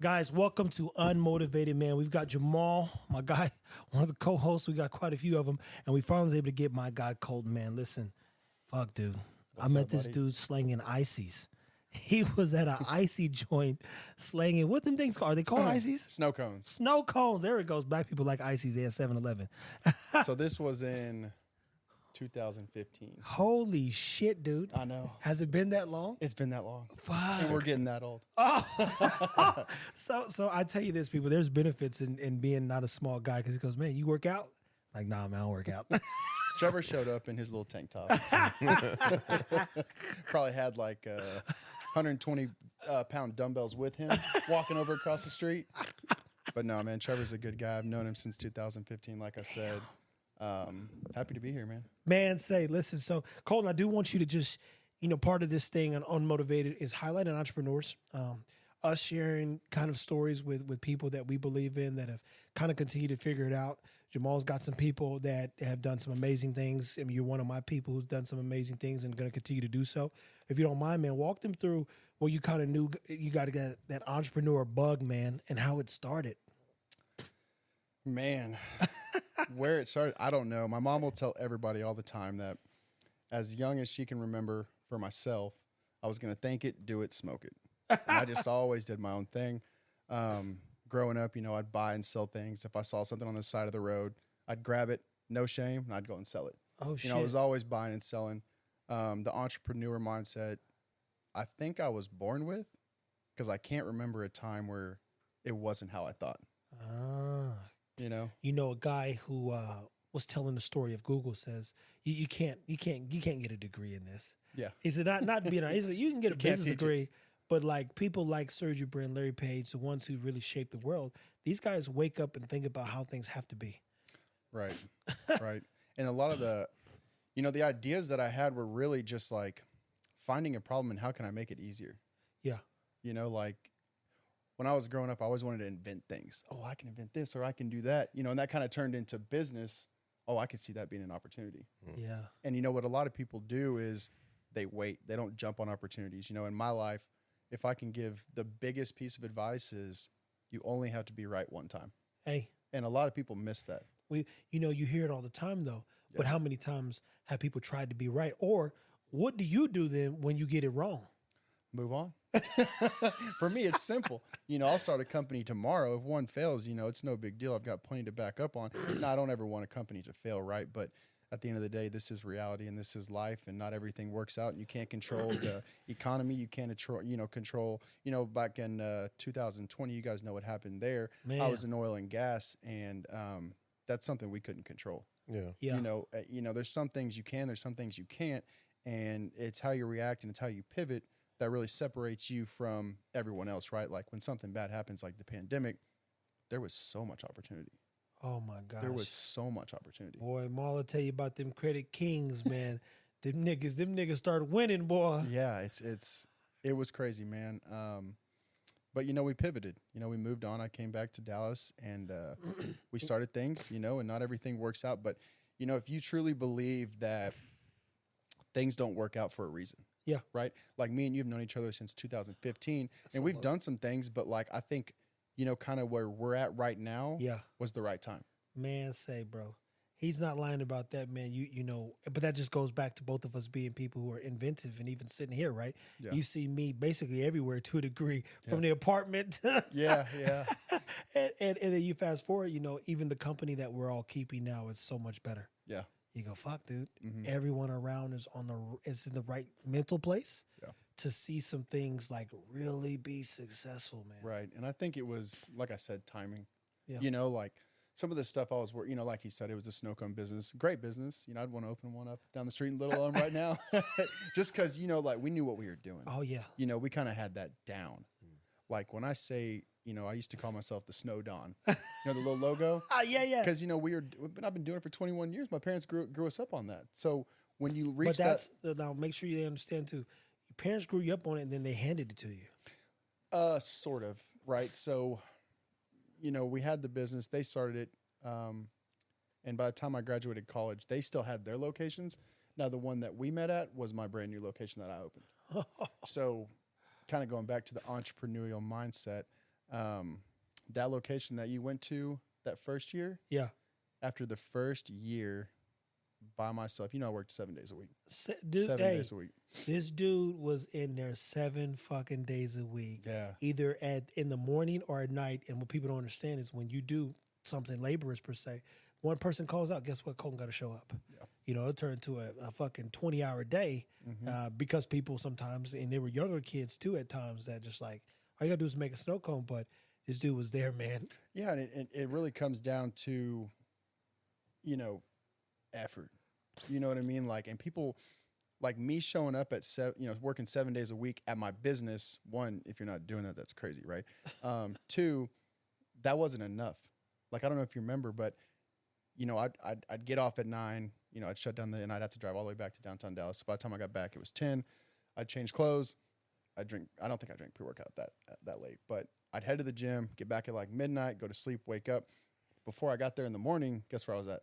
Guys, welcome to Unmotivated Man. We've got Jamal, my guy, one of the co-hosts. We got quite a few of them, and we finally was able to get my guy Colten. Man, listen, fuck, dude. I met this dude slanging ices. He was at an icy joint slanging. What them things called? Are they called ices? Snow cones. Snow cones. There it goes. Black people like ices. They at 7-Eleven. So this was in 2015. Holy shit, dude. I know. Has it been that long? It's been that long. Fuck. And we're getting that old. So I tell you this, people, there's benefits in being not a small guy, because he goes, man, you work out? Like, nah, man, I don't work out. Trevor showed up in his little tank top. Probably had like 120 pound dumbbells with him walking over across the street. But no, man, Trevor's a good guy. I've known him since 2015, like I said. Happy to be here, man. Man, listen, so Colten, I do want you to just, part of this thing on Unmotivated is highlighting entrepreneurs, us sharing kind of stories with people that we believe in that have kind of continued to figure it out. Jamal's got some people that have done some amazing things. I mean, you're one of my people who's done some amazing things and going to continue to do so. If you don't mind, man, walk them through what you kind of knew you got to get that entrepreneur bug, man, and how it started. Man, where it started, I don't know. My mom will tell everybody all the time that as young as she can remember for myself, I was going to think it, do it, smoke it. And I just always did my own thing. Growing up, I'd buy and sell things. If I saw something on the side of the road, I'd grab it, no shame, and I'd go and sell it. Oh, shit. I was always buying and selling. The entrepreneur mindset, I think I was born with, because I can't remember a time where it wasn't how I thought. A guy who was telling the story of Google says you can't get a degree in this. Yeah, he said not being. He said you can get a business degree, but like people like Sergey Brin, Larry Page, the ones who really shaped the world, these guys wake up and think about how things have to be. Right, right. And a lot of the ideas that I had were really just like finding a problem and how can I make it easier. Yeah, like. When I was growing up, I always wanted to invent things. Oh, I can invent this or I can do that. And that kind of turned into business. Oh, I could see that being an opportunity. Yeah. And what a lot of people do is they wait. They don't jump on opportunities. In my life, if I can give the biggest piece of advice is you only have to be right one time. Hey. And a lot of people miss that. You hear it all the time though. Yeah. But how many times have people tried to be right? Or what do you do then when you get it wrong? Move on. For me, it's simple. I'll start a company tomorrow. If one fails, it's no big deal. I've got plenty to back up on. Now, I don't ever want a company to fail, right? But at the end of the day, this is reality and this is life, and not everything works out. And you can't control the economy. You can't control. Back in 2020, you guys know what happened there. Man. I was in oil and gas, and that's something we couldn't control. Yeah. There's some things you can, there's some things you can't, and it's how you react and it's how you pivot that really separates you from everyone else, right? Like when something bad happens, like the pandemic, there was so much opportunity. Oh my gosh. There was so much opportunity. Boy, Maul will tell you about them credit kings, man. them niggas started winning, boy. Yeah, it was crazy, man. But we pivoted. We moved on. I came back to Dallas and we started things, and not everything works out. But if you truly believe that things don't work out for a reason. Yeah. Right. Like me and you have known each other since 2015, and we've done some things, but like I think, kind of where we're at right now, was the right time. Man, bro, he's not lying about that, man. But that just goes back to both of us being people who are inventive, and even sitting here, right? Yeah. You see me basically everywhere to a degree, from the apartment. Yeah. and then you fast forward, even the company that we're all keeping now is so much better. Yeah. You go, fuck, dude. Mm-hmm. Everyone around is in the right mental place to see some things like really be successful, man. Right. And I think it was, like I said, timing. Yeah. Like some of the stuff I was working, like he said, it was a snow cone business. Great business. I'd want to open one up down the street in Little Elm right now. Just because, like we knew what we were doing. Oh, yeah. We kind of had that down. Like when I say, I used to call myself the Snow Don. The little logo? Yeah. Because, I've been doing it for 21 years. My parents grew us up on that. So when you reach now make sure you understand too. Your parents grew you up on it and then they handed it to you. Sort of, right? So, we had the business. They started it. And by the time I graduated college, they still had their locations. Now, the one that we met at was my brand new location that I opened. So kind of going back to the entrepreneurial mindset, That location that you went to that first year, Yeah. after the first year by myself, I worked 7 days a week. Dude, 7 days a week. this dude was in there 7 fucking days a week. Yeah. Either in the morning or at night. And what people don't understand is when you do something laborious per se, one person calls out, guess what? Colten got to show up. Yeah. It turned into a fucking 20-hour day because people sometimes, and they were younger kids too at times, that just like, all you got to do is make a snow cone. But this dude was there, man. Yeah, and it really comes down to, effort. You know what I mean? Like, and people like me showing up at working 7 days a week at my business. One, if you're not doing that, that's crazy, right? Two, that wasn't enough. Like, I don't know if you remember, but I'd get off at 9. I'd shut down and I'd have to drive all the way back to downtown Dallas. So by the time I got back, it was 10. I'd change clothes. I don't think I drank pre-workout that late, but I'd head to the gym, get back at like midnight, go to sleep, wake up. Before I got there in the morning, guess where I was at?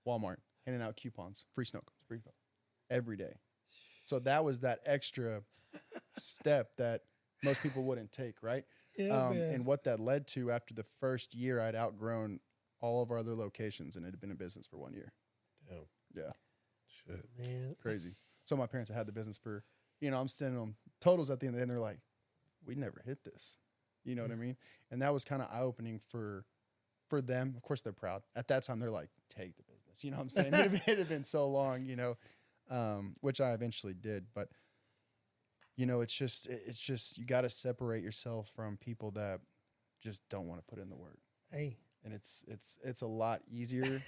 Walmart, handing out coupons, free snow cones, every day. So that was that extra step that most people wouldn't take, right? Yeah, and what that led to after the first year, I'd outgrown all of our other locations, and it had been in business for 1 year. Damn. Yeah. Shit. Man. Crazy. So my parents had the business for, I'm sending them totals at the end of the day, and they're like, we never hit this. You know what I mean? And that was kind of eye-opening for them. Of course, they're proud. At that time, they're like, take the business. You know what I'm saying? It had been so long, which I eventually did. But, it's just you got to separate yourself from people that just don't want to put in the work. Hey. And it's a lot easier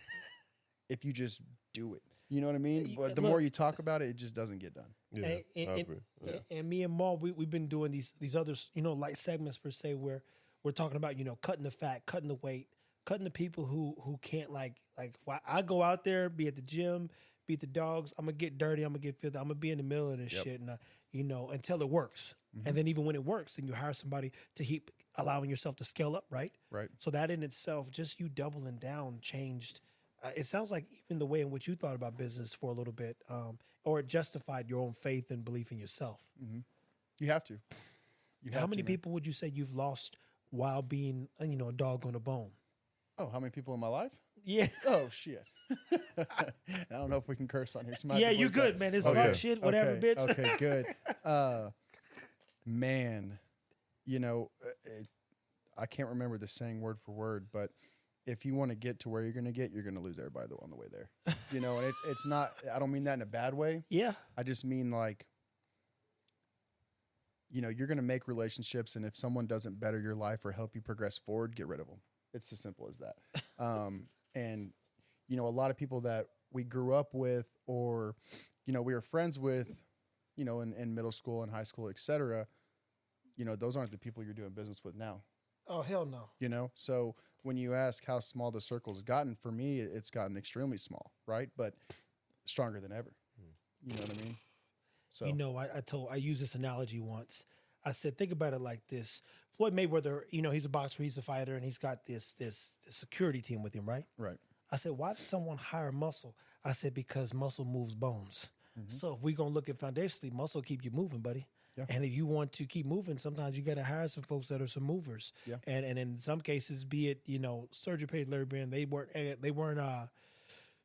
if you just do it. You know what I mean? But the more you talk about it, it just doesn't get done. Yeah, I agree. Yeah. And me and Maul, we've been doing these other, light segments per se, where we're talking about, cutting the fat, cutting the weight, cutting the people who can't like if I go out there, be at the gym, be at the dogs, I'm gonna get dirty, I'm gonna get filthy, I'm gonna be in the middle of this shit, and until it works. Mm-hmm. And then even when it works, then you hire somebody to keep allowing yourself to scale up, right? Right. So that in itself, just you doubling down, changed. It sounds like even the way in which you thought about business for a little bit, or it justified your own faith and belief in yourself. Mm-hmm. You have to. How many people would you say you've lost while being, a dog on a bone? Oh, how many people in my life? Yeah. Oh, shit. I don't know if we can curse on here. Yeah, you good, man. It's fuck shit, whatever, okay, bitch. Okay, good. Man, I can't remember the saying word for word, but if you want to get to where you're going to lose everybody on the way there. And it's not, I don't mean that in a bad way. Yeah. I just mean like, you're going to make relationships, and if someone doesn't better your life or help you progress forward, get rid of them. It's as simple as that. And, a lot of people that we grew up with or, we were friends with, in middle school and high school, et cetera, those aren't the people you're doing business with now. Oh, hell no. So when you ask how small the circle's gotten, for me, it's gotten extremely small, right? But stronger than ever. You know what I mean? So I used this analogy once. I said, think about it like this. Floyd Mayweather, he's a boxer, he's a fighter, and he's got this security team with him, right? Right. I said, why does someone hire muscle? I said, because muscle moves bones. Mm-hmm. So if we're going to look at foundationally, muscle keep you moving, buddy. Yeah. And if you want to keep moving, sometimes you got to hire some folks that are some movers. Yeah. And in some cases, be it, Sergio Page, Larry Brand, they weren't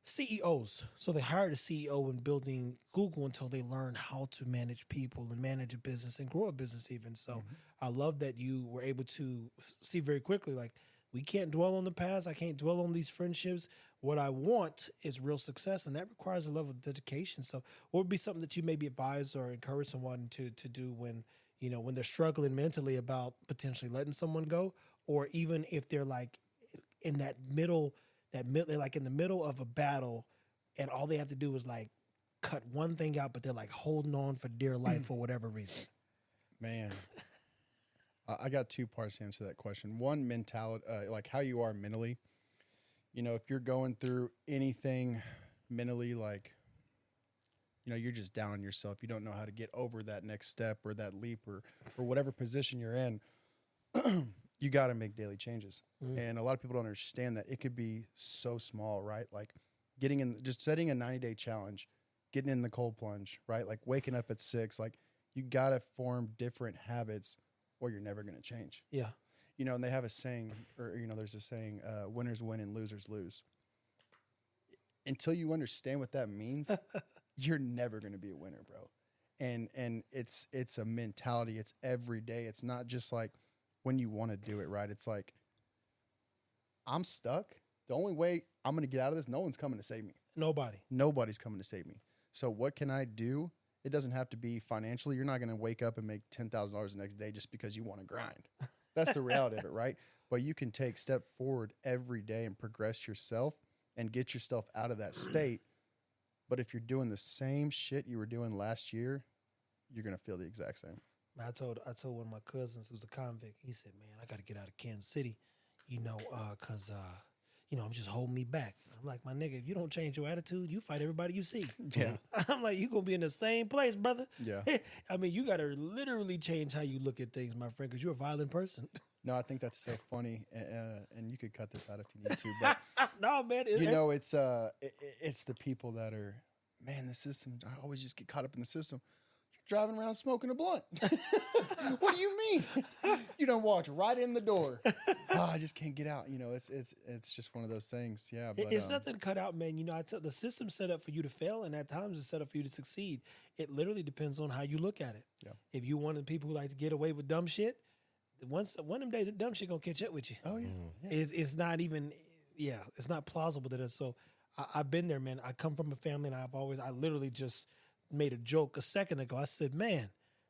CEOs. So they hired a CEO in building Google until they learned how to manage people and manage a business and grow a business even. So I love that you were able to see very quickly, like, we can't dwell on the past. I can't dwell on these friendships. What I want is real success, and that requires a level of dedication. So what would be something that you maybe advise or encourage someone to do when, when they're struggling mentally about potentially letting someone go, or even if they're like in they're like in the middle of a battle and all they have to do is like cut one thing out, but they're like holding on for dear life for whatever reason? Man. I got 2 parts to answer that question. One, mentality, like how you are mentally. If you're going through anything mentally, like, you're just down on yourself. You don't know how to get over that next step or that leap or whatever position you're in. You got to make daily changes. And a lot of people don't understand that it could be so small, right? Like just setting a 90-day challenge, getting in the cold plunge, right? Like waking up at 6, like you got to form different habits or you're never going to change. Yeah. You know, and they have a saying, or, you know, there's a saying, winners win and losers lose. Until you understand what that means, you're never going to be a winner, bro. And it's a mentality. It's every day. It's not just like when you want to do it, right? It's like, I'm stuck. The only way I'm going to get out of this, no one's coming to save me. Nobody's coming to save me. So what can I do? It doesn't have to be financially. You're not going to wake up and make $10,000 the next day just because you want to grind. That's the reality of it, right? But you can take step forward every day and progress yourself and get yourself out of that state. But if you're doing the same shit you were doing last year, you're going to feel the exact same. I told one of my cousins who's a convict, he said, man, I got to get out of Kansas City, because I'm just holding me back. I'm like, my nigga, if you don't change your attitude, you fight everybody you see. Yeah. I'm like, you going to be in the same place, brother. Yeah. I mean, you got to literally change how you look at things, my friend, because you're a violent person. No, I think that's so funny, and you could cut this out if you need to. But no, man. it's the people that are, man, the system. I always just get caught up in the system. You're driving around smoking a blunt. What do you mean? You done walked right in the door. I just can't get out. You know, it's just one of those things. Yeah, but it's nothing cut out, man. You know, I tell the system's set up for you to fail, and at times it's set up for you to succeed. It literally depends on how you look at it. Yeah. If you one of the people who like to get away with dumb shit, one of them days, the dumb shit gonna catch up with you. Oh yeah. It's not even, it's not plausible that it's so. I've been there, man. I come from a family, and I literally just made a joke a second ago. I said, man,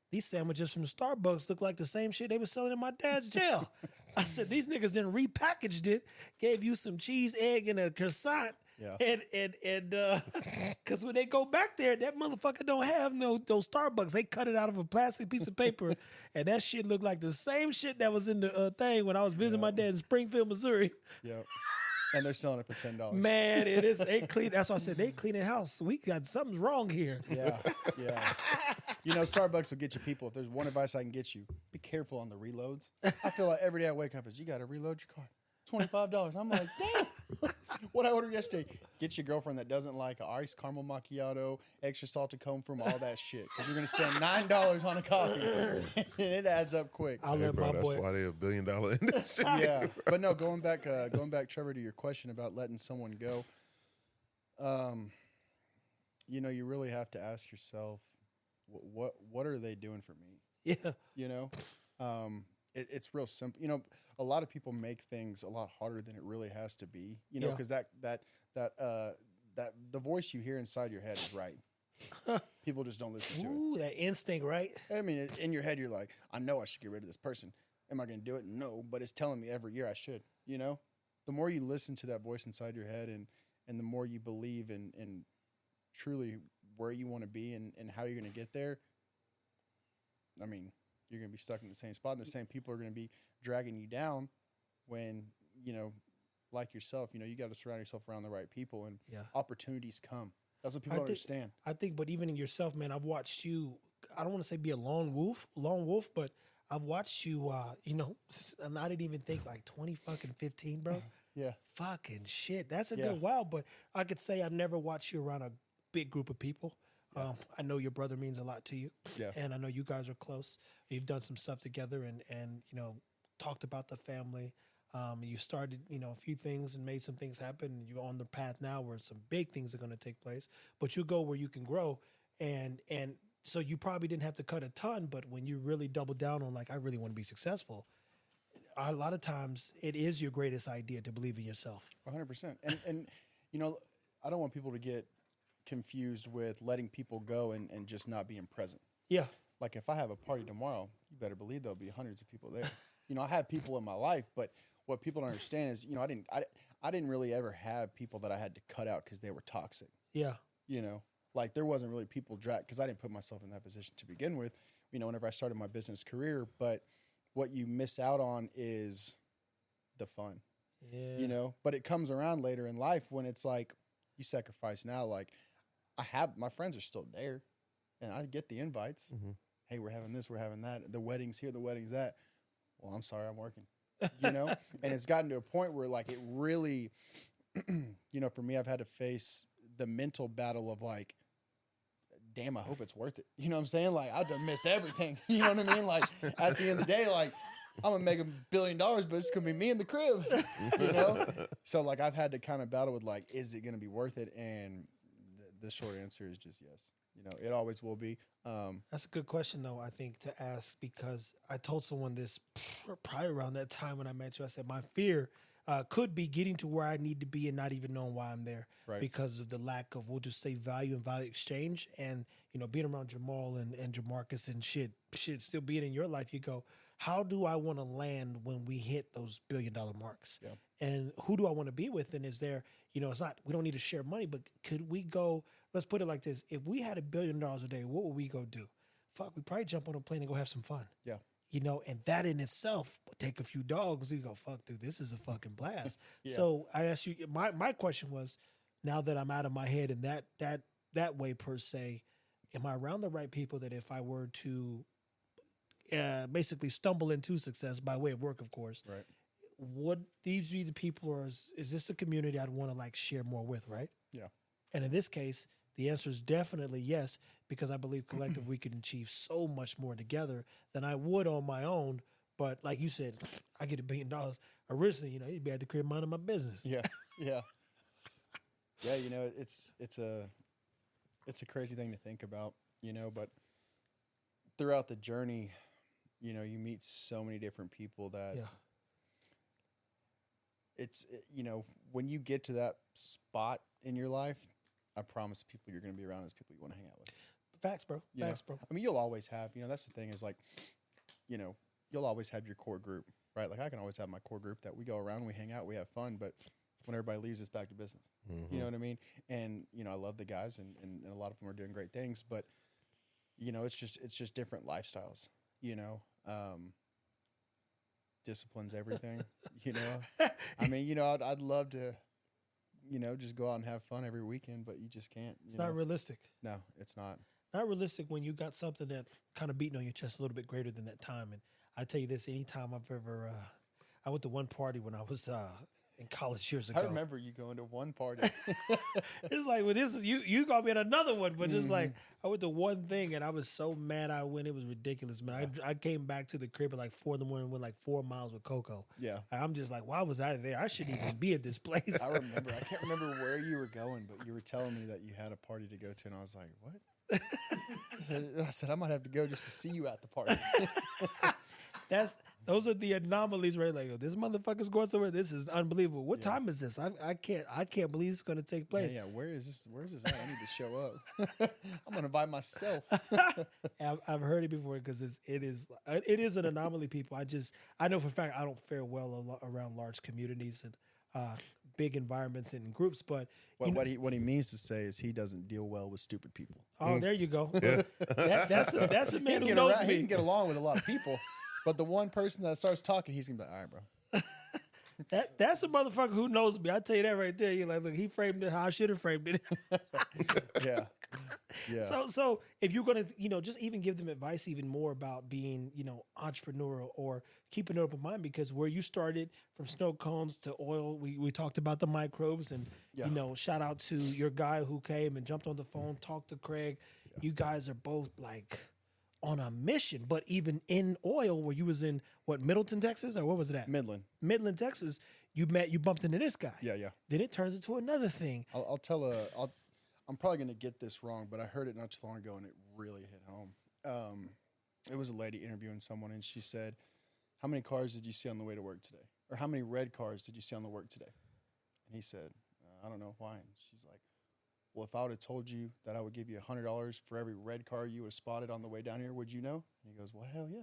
these sandwiches from Starbucks look like the same shit they were selling in my dad's jail. I said, these niggas then repackaged it, gave you some cheese, egg, and a croissant. Yeah. And because when they go back there, that motherfucker don't have those Starbucks. They cut it out of a plastic piece of paper, and that shit looked like the same shit that was in the thing when I was visiting my dad in Springfield, Missouri. Yep. And they're selling it for $10. Man, it is. They clean. That's why I said they clean the house. We got something's wrong here. Yeah. You know, Starbucks will get you people. If there's one advice I can get you, be careful on the reloads. I feel like every day I wake up is, you got to reload your car. $25. I'm like, damn. What I ordered yesterday. Get your girlfriend that doesn't like an iced caramel macchiato, extra salted comb from all that shit. Because you're going to spend $9 on a coffee. And it adds up quick. I'll let my that's boy. why they're $1 billion industry. Yeah. But no, going back, Trevor, to your question about letting someone go. You know, you really have to ask yourself, what are they doing for me? Yeah. You know? It's real simple. You know, a lot of people make things a lot harder than it really has to be. You know, because that the voice you hear inside your head is right. People just don't listen to it. Ooh, that instinct, right? I mean, in your head, you're like, I know I should get rid of this person. Am I going to do it? No, but it's telling me every year I should. You know, the more you listen to that voice inside your head, and the more you believe in truly where you want to be and how you're going to get there. I mean, you're going to be stuck in the same spot, and the same people are going to be dragging you down when, you know, like yourself, you know, you got to surround yourself around the right people, and opportunities come. That's what people don't understand. I think, but even in yourself, man, I've watched you, I don't want to say be a lone wolf, but I've watched you, you know, and I didn't even think like 2015, bro. Yeah. Fucking shit. That's a good while, but I could say I've never watched you around a big group of people. I know your brother means a lot to you. Yeah. And I know you guys are close. You've done some stuff together and you know, talked about the family. You started, you know, a few things and made some things happen. You're on the path now where some big things are going to take place, but you go where you can grow. And so you probably didn't have to cut a ton, but when you really double down on like, I really want to be successful, a lot of times it is your greatest idea to believe in yourself. 100%. And you know, I don't want people to get confused with letting people go and just not being present. Yeah. Like if I have a party tomorrow, you better believe there'll be hundreds of people there. You know, I have people in my life, but what people don't understand is, you know, I didn't really ever have people that I had to cut out because they were toxic. Yeah. You know, like there wasn't really people drag because I didn't put myself in that position to begin with, you know, whenever I started my business career. But what you miss out on is the fun. Yeah. You know, but it comes around later in life when it's like you sacrifice now. Like my friends are still there and I get the invites. Mm-hmm. Hey, we're having this, we're having that. The wedding's here, the wedding's that. Well, I'm sorry, I'm working, you know? And it's gotten to a point where like it really, you know, for me, I've had to face the mental battle of like, damn, I hope it's worth it. You know what I'm saying? Like I've done missed everything. You know what I mean? Like at the end of the day, like I'm gonna make $1 billion, but it's gonna be me in the crib, you know. So like I've had to kind of battle with like, is it gonna be worth it? And the short answer is just yes. You know, it always will be. That's a good question, though, I think, to ask, because I told someone this probably around that time when I met you. I said, my fear could be getting to where I need to be and not even knowing why I'm there, Right. because of the lack of, we'll just say, value and value exchange. And, you know, being around Jamal and Jamarcus and shit still being in your life, you go, how do I want to land when we hit those $1 billion marks? Yeah. And who do I want to be with? And is there, you know, it's not, we don't need to share money, but could we go, let's put it like this. If we had $1 billion a day, what would we go do? Fuck, we probably jump on a plane and go have some fun. Yeah. You know, and that in itself would take a few dogs. You go, fuck, dude, this is a fucking blast. Yeah. So I asked you, my question was, now that I'm out of my head in that way per se, am I around the right people that if I were to basically stumble into success by way of work, of course, Right. would these be the people, or is this a community I'd want to like share more with, right? Yeah. And in this case, the answer is definitely yes, because I believe collectively we can achieve so much more together than I would on my own. But like you said, I get $1 billion. Originally, you know, you'd be at the crib minding my business. Yeah. Yeah. Yeah. You know, it's a crazy thing to think about, you know, but throughout the journey, you know, you meet so many different people that Yeah. you know, when you get to that spot in your life, I promise people you're going to be around as people you want to hang out with. Facts, bro. You know? Facts, bro. I mean, you'll always have, you know, that's the thing is like, you know, you'll always have your core group, right? Like I can always have my core group that we go around, we hang out, we have fun, but when everybody leaves, it's back to business. You know what I mean? And, you know, I love the guys and a lot of them are doing great things, but, you know, it's just different lifestyles, you know, discipline's everything, you know? I mean, you know, I'd love to, you know, just go out and have fun every weekend, but you just can't. It's not realistic. No, it's not. Not realistic when you got something that kind of beating on your chest a little bit greater than that time. And I tell you this, anytime I've ever, I went to one party when I was in college years ago. I remember you going to one party. It's like, well, this is you got me at another one, but just like I went to one thing and I was so mad I went. It was ridiculous, man. I came back to the crib at like 4 a.m. with like 4 miles with Coco. Yeah. I'm just like, why was I there? I shouldn't even be at this place. I remember. I can't remember where you were going, but you were telling me that you had a party to go to, and I was like, what? I said, I might have to go just to see you at the party. Those are the anomalies, right? Like, oh, this motherfucker's going somewhere. This is unbelievable. What time is this? I can't believe it's going to take place. Yeah, where is this? Where's this at? I need to show up. I'm going to buy myself. I've heard it before because it is an anomaly. People, I know for a fact I don't fare well around large communities and big environments and groups. But what he means to say is he doesn't deal well with stupid people. Oh, there you go. That's a man who knows me. He can get along with a lot of people. But the one person that starts talking, he's gonna be like, all right, bro. That's a motherfucker who knows me. I tell you that right there. You're like, look, he framed it how I should have framed it. Yeah. Yeah. So if you're gonna, just even give them advice even more about being, entrepreneurial or keeping an open mind, because where you started from snow cones to oil, we talked about the microbes and shout out to your guy who came and jumped on the phone, talked to Craig. Yeah. You guys are both like on a mission, but even in oil, where you was in Middleton, Texas, or what was it at? Midland, Texas. You bumped into this guy. Yeah. Then it turns into another thing. I'm probably gonna get this wrong, but I heard it not too long ago and it really hit home. It was a lady interviewing someone and she said, "How many cars did you see on the way to work today? Or how many red cars did you see on the work today?" And he said, "I don't know why." And she's like, "Well, if I would have told you that I would give you $100 for every red car you would have spotted on the way down here, would you know?" And he goes, "Well, hell yeah.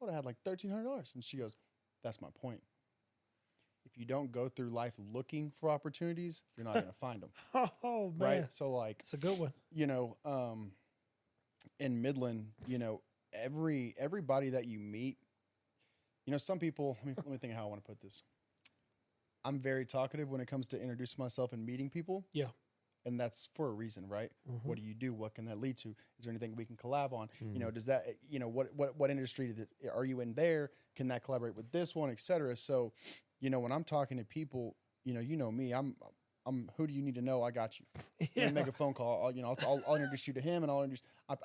I would have had like $1,300. And she goes, "That's my point. If you don't go through life looking for opportunities, you're not going to find them." Oh, man. Right? So, like, it's a good one. In Midland, everybody that you meet, some people, let me think of how I want to put this. I'm very talkative when it comes to introducing myself and meeting people. Yeah. And that's for a reason, right? Mm-hmm. What do you do? What can that lead to? Is there anything we can collab on? Mm-hmm. Does that, what industry are you in there? Can that collaborate with this one, et cetera? So, when I'm talking to people, you know me, I'm who do you need to know? I got you. Let me make a phone call. I'll introduce you to him, and I'll introduce. I'm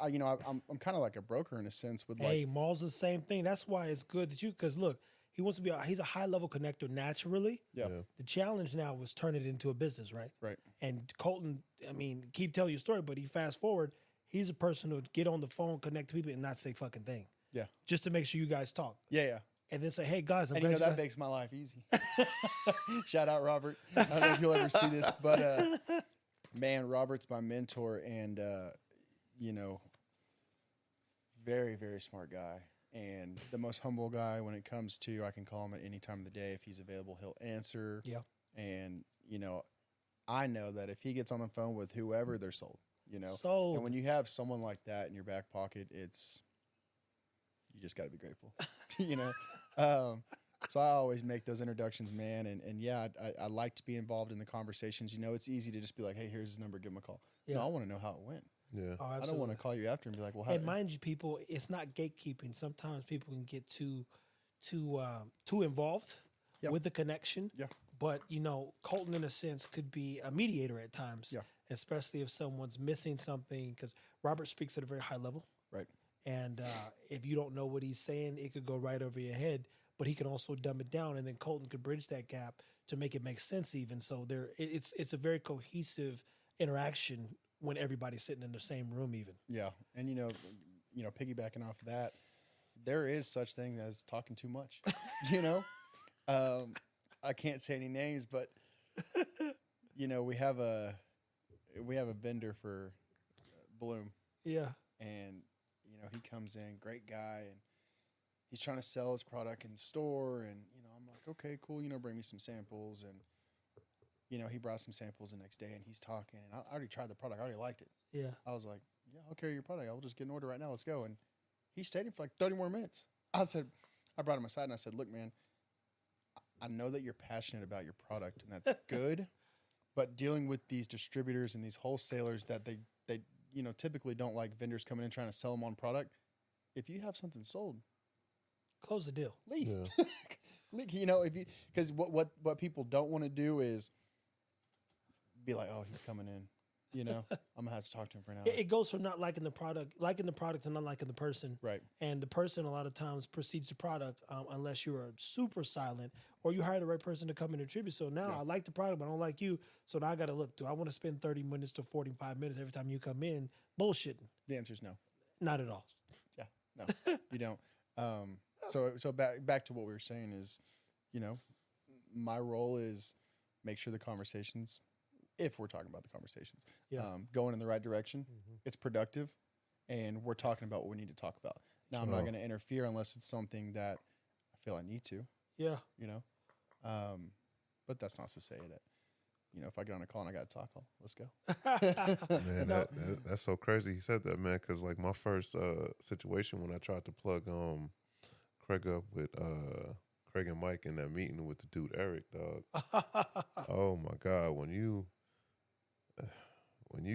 kind of like a broker in a sense with like. Hey, Maul's the same thing. That's why it's good that because look, he wants to be. He's a high level connector naturally. Yeah. The challenge now was turn it into a business, right? Right. And Colten, I mean, keep telling your story, but he fast forward. He's a person who would get on the phone, connect to people, and not say fucking thing. Yeah. Just to make sure you guys talk. Yeah. And then say, hey guys, I'm And glad you know that guys- makes my life easy. Shout out Robert. I don't know if you'll ever see this, but man, Robert's my mentor, and very, very smart guy, and the most humble guy when it comes to. I can call him at any time of the day if he's available. He'll answer. Yeah. And I know that if he gets on the phone with whoever, they're sold. Sold. And when you have someone like that in your back pocket, you just got to be grateful. So I always make those introductions, man. And yeah, I like to be involved in the conversations. It's easy to just be like, hey, here's his number, give him a call. Yeah. No, I want to know how it went. Yeah. Oh, I don't want to call you after and be like, well, how And mind you, people, it's not gatekeeping. Sometimes people can get too involved Yeah. with the connection. Yeah. But Colten, in a sense, could be a mediator at times. Yeah. Especially if someone's missing something, because Robert speaks at a very high level. Right. And if you don't know what he's saying, it could go right over your head. But he can also dumb it down, and then Colten could bridge that gap to make it make sense. Even so, it's a very cohesive interaction when everybody's sitting in the same room. Even Yeah. And piggybacking off of that, there is such thing as talking too much. I can't say any names, but we have a vendor for Bloom. yeah, And he comes in, great guy, and he's trying to sell his product in the store. And I'm like, okay, cool. Bring me some samples. And he brought some samples the next day, and he's talking. And I already tried the product. I already liked it. yeah. I was like, yeah, I'll carry your product. I'll just get an order right now. Let's go. And he stayed in for like 30 more minutes. I brought him aside and I said, look, man, I know that you're passionate about your product, and that's good. But dealing with these distributors and these wholesalers that they typically don't like vendors coming in trying to sell them on product. If you have something sold, Close the deal. leave. Yeah. Because what people don't want to do is be like, oh, he's coming in. I'm gonna have to talk to him for an hour. It goes from not liking the product to not liking the person. Right. And the person a lot of times precedes the product unless you're super silent or you hire the right person to come and contribute. So now I like the product, but I don't like you. So now I got to look, do I want to spend 30 minutes to 45 minutes every time you come in bullshitting? The answer is no. Not at all. Yeah, no, you don't. So back to what we were saying is, my role is make sure the conversations, if we're talking about the conversations, going in the right direction, it's productive, and we're talking about what we need to talk about. Now, I'm not going to interfere unless it's something that I feel I need to. Yeah. But that's not to say that, if I get on a call and I got to talk, let's go. Man, that's so crazy. He said that, man, because like my first situation when I tried to plug Craig up with Craig and Mike in that meeting with the dude Eric, dog. Oh my God, when you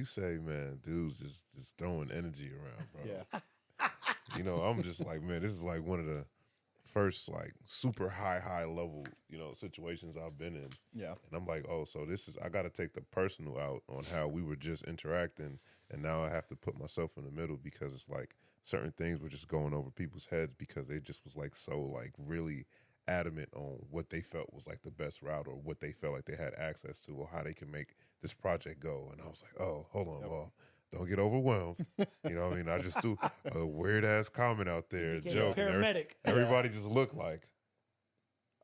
say, man, dude's just throwing energy around, bro. Yeah. I'm just like, man, this is like one of the first like super high level, situations I've been in. Yeah. And I'm like, oh, so I got to take the personal out on how we were just interacting. And now I have to put myself in the middle because it's like certain things were just going over people's heads because they just was like so like really adamant on what they felt was like the best route or what they felt like they had access to or how they can make this project go. And I was like, oh, hold on, well, don't get overwhelmed. You know what I mean? I just threw a weird ass comment out there, a joke. And Paramedic. everybody just looked like,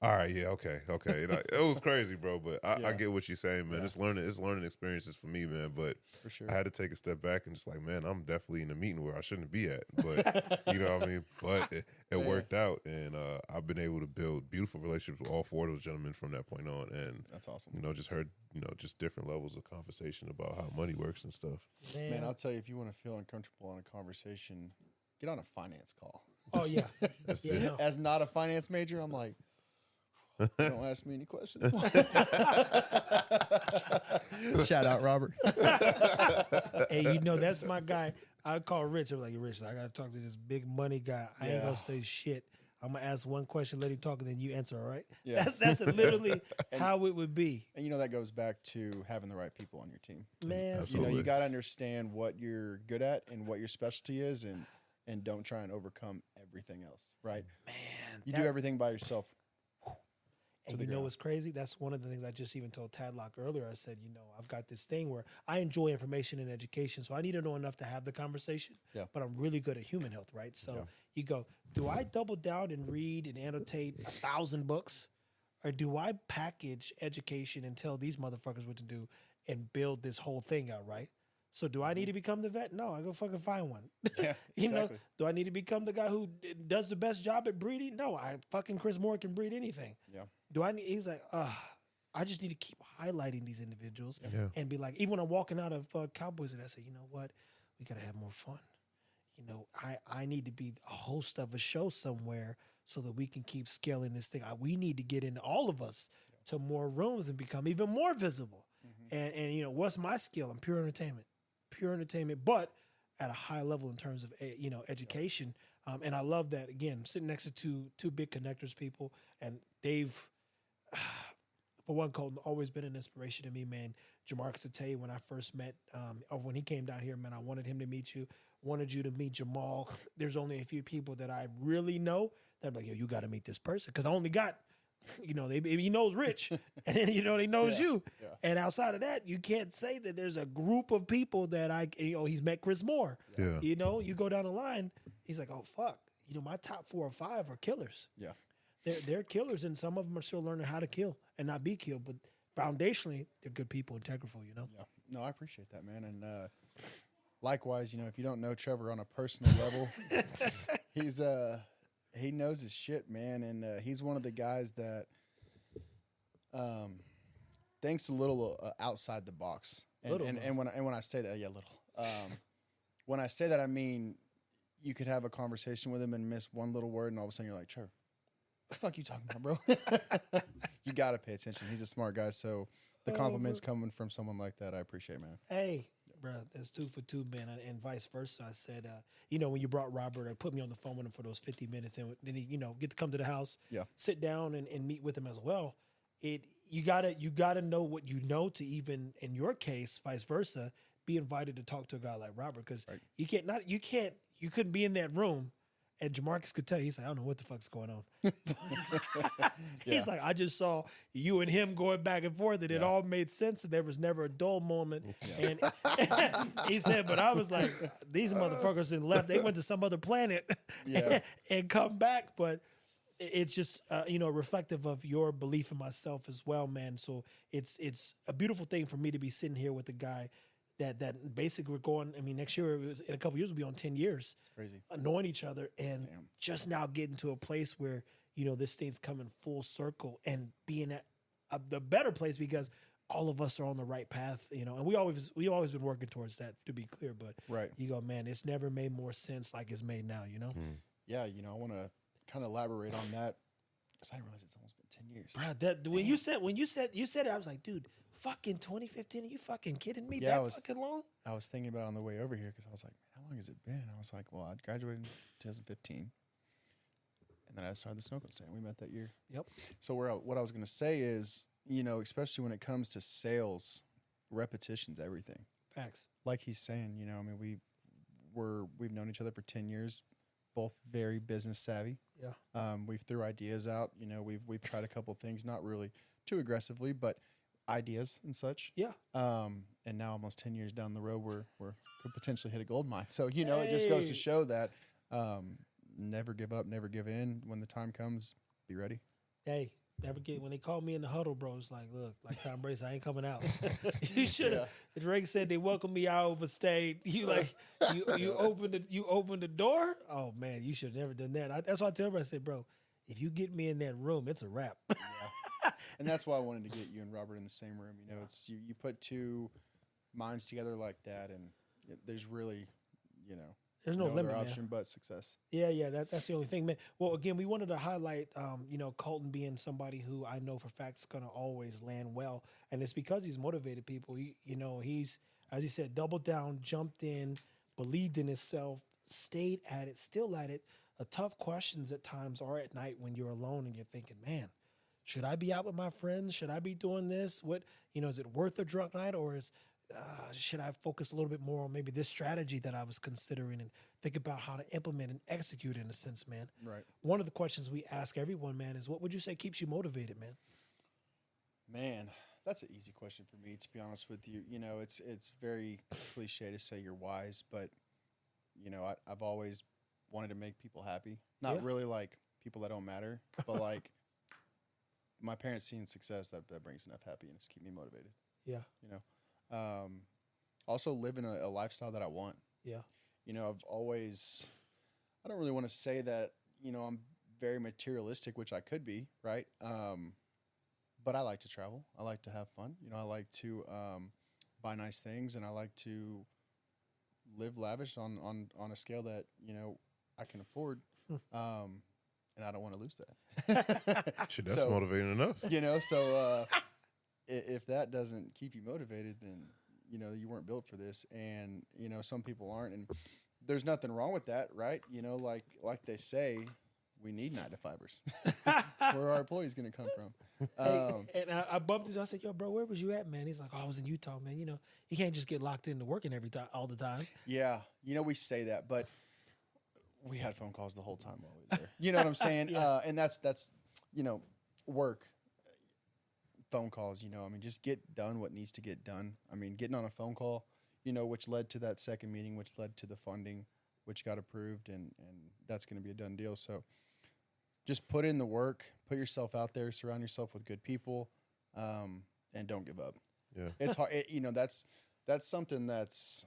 all right, yeah, okay. Like, it was crazy, bro. But I get what you're saying, man. It's learning experiences for me, man. But For sure. I had to take a step back and just like, man, I'm definitely in a meeting where I shouldn't be at. But you know what I mean? But it worked out, and I've been able to build beautiful relationships with all four of those gentlemen from that point on. And That's awesome. just heard just different levels of conversation about how money works and stuff. Man, I'll tell you, if you want to feel uncomfortable on a conversation, get on a finance call. Oh, yeah. That's Yeah, it. no. As not a finance major, I'm like, don't ask me any questions. Shout out, Robert. Hey, that's my guy. I call Rich. I'm like, Rich, I got to talk to this big money guy. I ain't going to say shit. I'm gonna ask one question, let him talk, and then you answer. All right? Yeah. That's literally how it would be. And that goes back to having the right people on your team. Man, Absolutely. You got to understand what you're good at and what your specialty is, and don't try and overcome everything else, right? man, You do everything by yourself. And the you know ground. what's crazy? That's one of the things I just even told Tadlock earlier. I said, I've got this thing where I enjoy information and education, so I need to know enough to have the conversation. Yeah. But I'm really good at human health, right? So Yeah. you go, do I double down and read and annotate 1,000 books, or do I package education and tell these motherfuckers what to do and build this whole thing out, right? So do I need to become the vet? No, I go fucking find one. Yeah, exactly. Do I need to become the guy who does the best job at breeding? No, Chris Moore can breed anything. Yeah. Do I need? He's like, I just need to keep highlighting these individuals Yeah. and be like, even when I'm walking out of Cowboys, and I say, you know what, we gotta have more fun. I need to be a host of a show somewhere so that we can keep scaling this thing. We need to get in, all of us, to more rooms and become even more visible. And what's my skill? I'm pure entertainment, but at a high level in terms of education. And I love that, again, sitting next to two big connectors people, and they've, for one, Colten, always been an inspiration to me, man. Jamarcus, to tell you, when I first met, or when he came down here, man, I wanted him to meet you, wanted you to meet Jamal. There's only a few people that I really know that I'm like, yo, you got to meet this person, because I only got, he knows Rich, and then, he knows you. Yeah. And outside of that, you can't say that there's a group of people that he's met Chris Moore. Yeah. You go down the line, he's like, oh, fuck. My top 4 or 5 are killers. Yeah. They're killers, and some of them are still learning how to kill and not be killed. But foundationally, they're good people, integral, Yeah. No, I appreciate that, man. And likewise, if you don't know Trevor on a personal level, he's he knows his shit, man. And he's one of the guys that thinks a little outside the box. And when I say that, yeah, little. When I say that, I mean you could have a conversation with him and miss one little word, and all of a sudden you're like, Trevor, what the fuck you talking about, bro? You got to pay attention. He's a smart guy. So the compliments coming from someone like that, I appreciate, man. Hey, bro, that's 2 for 2, man, and vice versa. I said, when you brought Robert, I put me on the phone with him for those 50 minutes, and then he, get to come to the house, Yeah. sit down and meet with him as well. You gotta know what you know to even, in your case, vice versa, be invited to talk to a guy like Robert, because Right. you couldn't be in that room. And Jamarcus could tell you, he's like, I don't know what the fuck's going on. He's like, I just saw you and him going back and forth, and it all made sense, and there was never a dull moment. And he said, but I was like, these motherfuckers and left. They went to some other planet Yeah. and come back. But it's just, reflective of your belief in myself as well, man. So it's a beautiful thing for me to be sitting here with a guy that basically we're going, next year, in a couple years, we'll be on 10 years. It's crazy. Knowing each other, and Damn. just now getting to a place where, this thing's coming full circle and being at the better place, because all of us are on the right path, and we always been working towards that, to be clear. But Right. you go, man, it's never made more sense like it's made now, Yeah, I want to kind of elaborate on that, because I didn't realize it's almost been 10 years. Bro, that when you said it, I was like, dude, fucking 2015, are you fucking kidding me? Yeah, Fucking long? I was thinking about it on the way over here, because I was like, man, how long has it been? And I was like, well, I graduated in 2015. And then I started the snow cone stand. We met that year. Yep. So what I was going to say is, especially when it comes to sales, repetition's everything. Facts. Like he's saying, we've known each other for 10 years, both very business savvy. Yeah. We've threw ideas out. We've tried a couple things, not really too aggressively, but ideas and such. Yeah. And now almost 10 years down the road, we could potentially hit a gold mine. So, it just goes to show that never give up, never give in. When the time comes, be ready. Hey, never get, when they called me in the huddle, bro, it's like, look, like Tom Brady, I ain't coming out. You should have. Yeah. Drake said they welcomed me, I overstayed. You opened the door. Oh man, you should have never done that. That's why I tell everybody, I said, bro, if you get me in that room, it's a wrap. Yeah. And that's why I wanted to get you and Robert in the same room. It's you put two minds together like that, and there's really, there's no limit, other option man. but success. Yeah, that's the only thing, man. Well, again, we wanted to highlight, Colten being somebody who I know for fact is going to always land well, and it's because he's motivated people. He's, as he said, doubled down, jumped in, believed in himself, stayed at it, still at it. tough questions at times are at night when you're alone and you're thinking, man, should I be out with my friends? Should I be doing this? What, is it worth a drunk night, or should I focus a little bit more on maybe this strategy that I was considering and think about how to implement and execute in a sense, man? Right. One of the questions we ask everyone, man, is what would you say keeps you motivated, man? Man, that's an easy question for me, to be honest with you. It's very cliche to say you're wise, but I've always wanted to make people happy. Not really like people that don't matter, but like my parents seeing success that brings enough happiness to keep me motivated. Yeah. Also living a lifestyle that I want. Yeah. I've always, I don't really want to say that, I'm very materialistic, which I could be, right? But I like to travel. I like to have fun. I like to buy nice things, and I like to live lavish on a scale that, I can afford. And I don't want to lose that. Shit, that's motivating enough. So if that doesn't keep you motivated, then, you weren't built for this. And, some people aren't. And there's nothing wrong with that, right? Like they say, we need 9 to 5ers. Where are our employees going to come from? And I bumped into. I said, "Yo, bro, where was you at, man?" He's like, "Oh, I was in Utah, man. You can't just get locked into working all the time." Yeah, we say that, but we had phone calls the whole time while we were there. You know what I'm saying? Yeah. And that's work. Phone calls. Just get done what needs to get done. Getting on a phone call, which led to that second meeting, which led to the funding, which got approved, and that's going to be a done deal. So just put in the work, put yourself out there, surround yourself with good people, and don't give up. Yeah. It's hard. That's something that's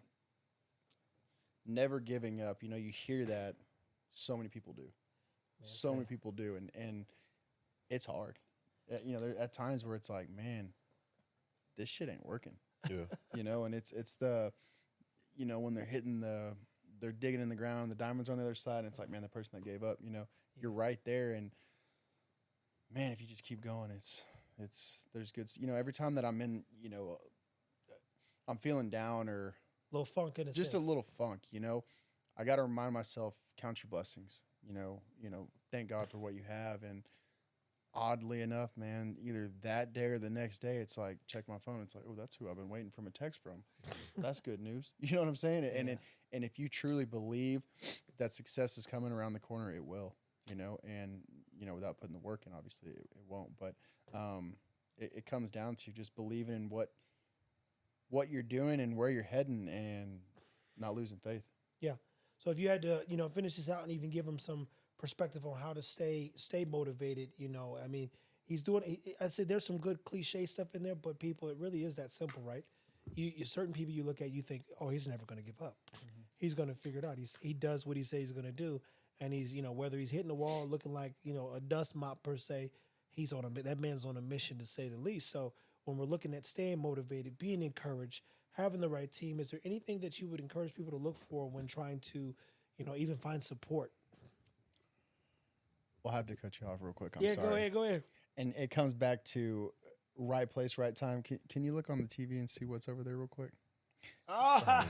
never giving up. You hear that so many people do. Many people do, and it's hard. There at times where it's like, man, this shit ain't working. Yeah. And it's the, when they're digging in the ground and the diamonds are on the other side, and it's like, man, the person that gave up, you're right there. And man, if you just keep going, there's good, every time that I'm in, I'm feeling down or Little funk in it. just a little funk, I got to remind myself, count your blessings, thank God for what you have. And oddly enough, man, either that day or the next day, it's like, check my phone. It's like, oh, that's who I've been waiting for a text from. That's good news. You know what I'm saying? And if you truly believe that success is coming around the corner, it will, and, without putting the work in, obviously it won't. But it comes down to just believing in what you're doing and where you're heading and not losing faith. Yeah. So if you had to, finish this out and even give them some perspective on how to stay motivated, he's doing. I said there's some good cliche stuff in there, but people, it really is that simple, right? You certain people you look at, you think, oh, he's never going to give up. Mm-hmm. He's going to figure it out. He does what he says he's going to do, and he's whether he's hitting the wall, looking like a dust mop per se, that man's on a mission to say the least. So when we're looking at staying motivated, being encouraged, having the right team, is there anything that you would encourage people to look for when trying to, even find support? I'll have to cut you off real quick. I'm sorry. Go ahead. And it comes back to right place, right time. Can you look on the TV and see what's over there real quick? Oh.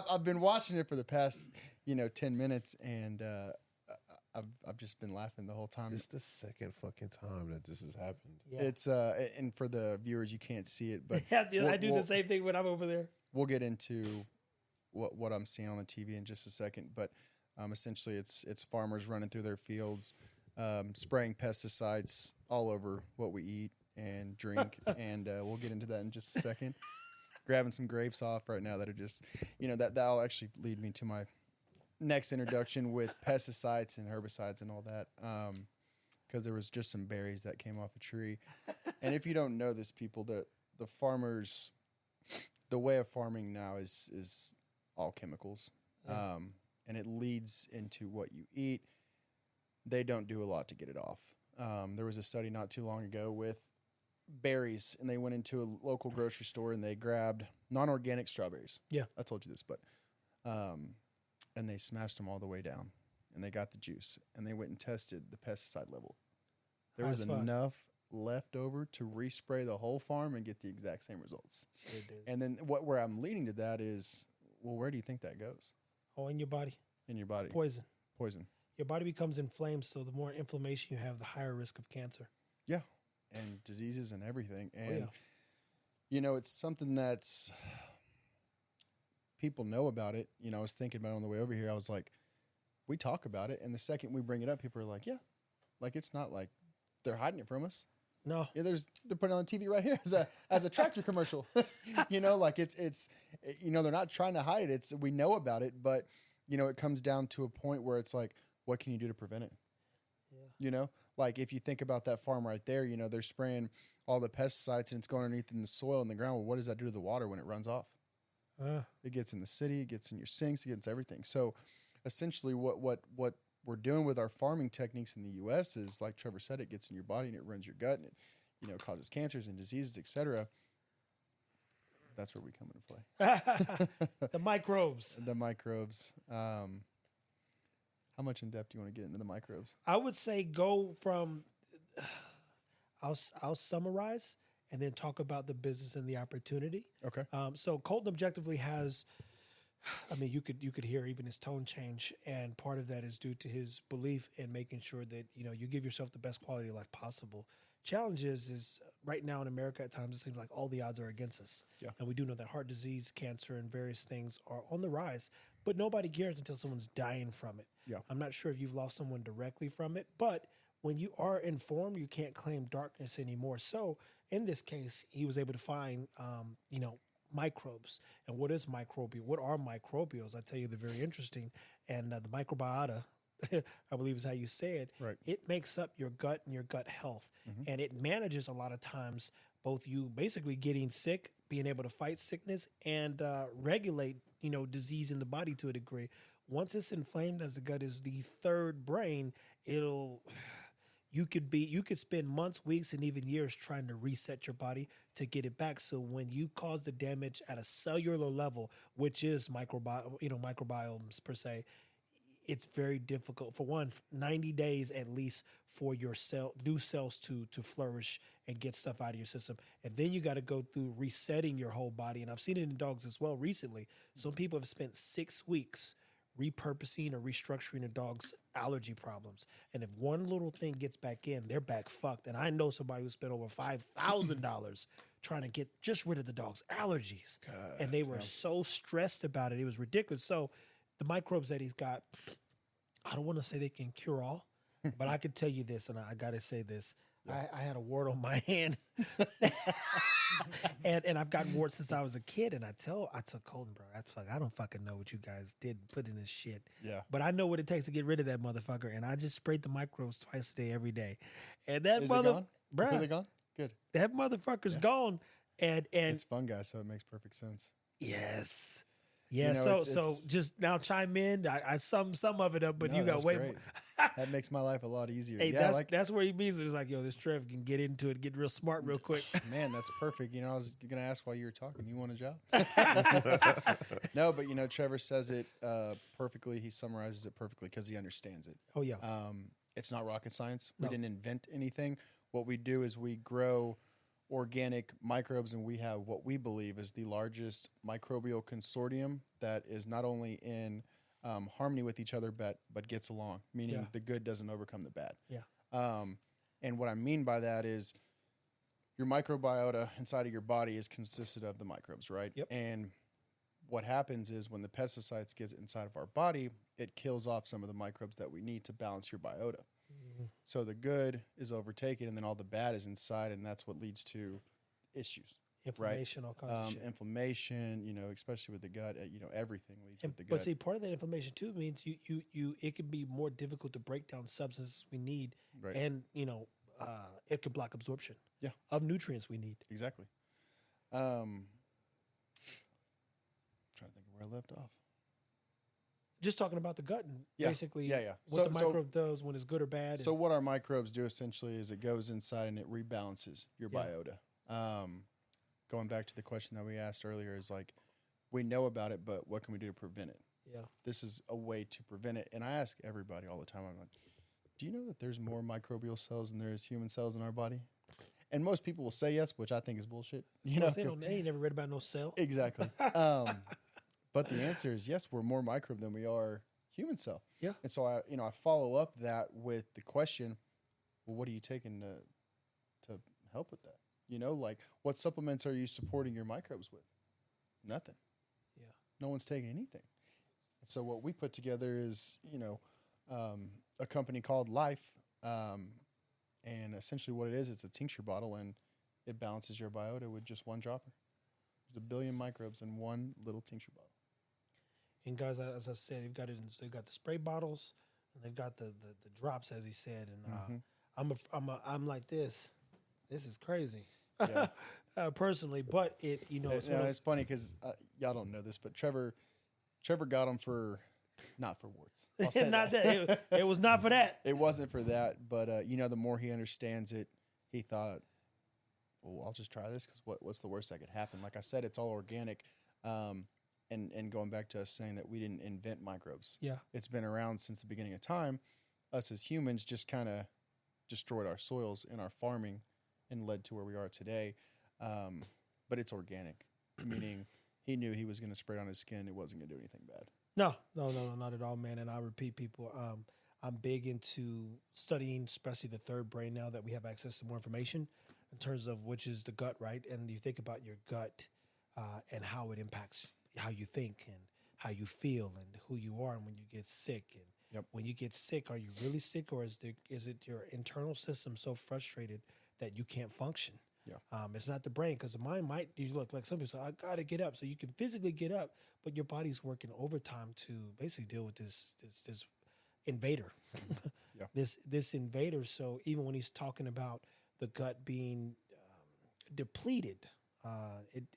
I've been watching it for the past, 10 minutes, and I've just been laughing the whole time. It's the second fucking time that this has happened. Yeah. It's and for the viewers, you can't see it, but I do the same thing when I'm over there. We'll get into what I'm seeing on the TV in just a second, but essentially it's farmers running through their fields, spraying pesticides all over what we eat and drink, and we'll get into that in just a second. Grabbing some grapes off right now that are just, that'll actually lead me to my next introduction with pesticides and herbicides and all that, because there was just some berries that came off a tree. And if you don't know this, people, the farmers, the way of farming now is all chemicals. Yeah. And it leads into what you eat. They don't do a lot to get it off. There was a study not too long ago with berries, and they went into a local grocery store and they grabbed non-organic strawberries. Yeah. I told you this, but and they smashed them all the way down, and they got the juice, and they went and tested the pesticide level. There was enough left over to respray the whole farm and get the exact same results. And then where I'm leading to that is, well, where do you think that goes? Oh, in your body. In your body. Poison. Your body becomes inflamed, so the more inflammation you have, the higher risk of cancer. Yeah. And diseases and everything. And, yeah. you know, it's something that's people know about it. You know, I was thinking about it on the way over here. I was like, we talk about it. And the second we bring it up, people are like, yeah, like it's not like they're hiding it from us. No. Yeah, they're putting it on TV right here as a tractor commercial. You know, like it's you know, they're not trying to hide it. We know about it, but you know, it comes down to a point where it's like, what can you do to prevent it? Yeah. You know, like if you think about that farm right there, you know, they're spraying all the pesticides and it's going underneath in the soil and the ground. Well, what does that do to the water when it runs off? It gets in the city, it gets in your sinks, it gets everything. So essentially what we're doing with our farming techniques in the US is, like Trevor said, it gets in your body and it runs your gut and it, you know, causes cancers and diseases, etc. That's where we come into play. The microbes. The microbes. How much in depth do you want to get into the microbes? I would say go from, I'll summarize and then talk about the business and the opportunity. Okay. So Colten objectively has, I mean, you could hear even his tone change, and part of that is due to his belief in making sure that, you know, you give yourself the best quality of life possible. Challenge is right now in America, at times it seems like all the odds are against us. Yeah. And we do know that heart disease, cancer, and various things are on the rise, but nobody cares until someone's dying from it. Yeah. I'm not sure if you've lost someone directly from it, but when you are informed, you can't claim darkness anymore. So in this case, he was able to find, you know, microbes. And what is microbial? What are microbials? I tell you, they're very interesting. And the microbiota, I believe is how you say it. Right. It makes up your gut and your gut health. And it manages a lot of times both you basically getting sick, being able to fight sickness, and regulate, you know, disease in the body to a degree. Once it's inflamed, as the gut is the third brain, you could spend months, weeks, and even years trying to reset your body to get it back. So when you cause the damage at a cellular level, which is microbiomes per se, it's very difficult. For one, 90 days at least for your new cells to flourish and get stuff out of your system. And then you got to go through resetting your whole body. And I've seen it in dogs as well recently. Some people have spent 6 weeks repurposing or restructuring a dog's allergy problems. And if one little thing gets back in, they're back fucked. And I know somebody who spent over $5,000 trying to get just rid of the dog's allergies. God, and they were so stressed about it. It was ridiculous. So the microbes that he's got, I don't want to say they can cure all, but I could tell you this, and I got to say this. Yeah. I had a wart on my hand, and I've gotten warts since I was a kid. And I told Colten, bro, I don't fucking know what you guys did put in this shit. Yeah. But I know what it takes to get rid of that motherfucker, and I just sprayed the microbes twice a day, every day. And that gone? bro, Completely gone? Good. That motherfucker's gone. And it's fun, guys, so it makes perfect sense. Yes. Yeah, you know, so just now chime in. I sum some of it up, but No, you got that's way great. more. That makes my life a lot easier. Hey, yeah, that's where he means it's like, yo, this Trev can get into it, get real smart real quick. Man, that's perfect. You know, I was going to ask while you were talking, you want a job? No, but you know, Trevor says it perfectly. He summarizes it perfectly because he understands it. Oh, yeah. It's not rocket science. No. We didn't invent anything. What we do is we grow organic microbes, and we have what we believe is the largest microbial consortium that is not only in harmony with each other, but gets along, meaning the good doesn't overcome the bad. Yeah. And what I mean by that is your microbiota inside of your body is consisted of the microbes, right? Yep. And what happens is when the pesticides get inside of our body, it kills off some of the microbes that we need to balance your biota. So the good is overtaken, and then all the bad is inside, and that's what leads to issues. Inflammation, all kinds of shit. Inflammation, you know, especially with the gut, you know, everything leads with the gut. But see, part of that inflammation too means it can be more difficult to break down substances we need, Right. and you know, it can block absorption of nutrients we need. Exactly. Trying to think of where I left off. Just talking about the gut and basically So what the microbe does when it's good or bad. So what our microbes do essentially is it goes inside and it rebalances your biota. Going back to the question that we asked earlier is like, we know about it, but what can we do to prevent it? Yeah. This is a way to prevent it. And I ask everybody all the time, I'm like, do you know that there's more microbial cells than there is human cells in our body? And most people will say yes, which I think is bullshit. You know, they ain't never read about no cell. Exactly. But the answer is yes, we're more microbe than we are human cell. Yeah. And so I follow up that with the question, well, what are you taking to help with that? Like what supplements are you supporting your microbes with? Nothing. Yeah. No one's taking anything. So what we put together is, a company called Life. And essentially what it is, it's a tincture bottle, and it balances your biota with just one dropper. There's 1 billion microbes in one little tincture bottle. And guys, as I said, they've got the spray bottles, and they've got the drops, as he said. And I'm like this. This is crazy. Yeah. Personally, but it's it's funny because y'all don't know this, but Trevor got them not for warts. I'll say not that. It was not for that. It wasn't for that, but the more he understands it, he thought, well, I'll just try this because what's the worst that could happen? Like I said, it's all organic. And going back to us saying that we didn't invent microbes. Yeah. It's been around since the beginning of time. Us as humans just kind of destroyed our soils in our farming and led to where we are today. But it's organic, meaning he knew he was going to spray it on his skin. It wasn't going to do anything bad. No, not at all, man. And I repeat, people, I'm big into studying, especially the third brain now that we have access to more information in terms of which is the gut, right? And you think about your gut and how it impacts how you think and how you feel and who you are and when you get sick. And Yep. when you get sick, are you really sick, or is it your internal system so frustrated that you can't function? Yeah. It's not the brain, because the mind might, you look like some people say, I got to get up. So you can physically get up, but your body's working overtime to basically deal with this invader, Yeah. this invader. So even when he's talking about the gut being depleted,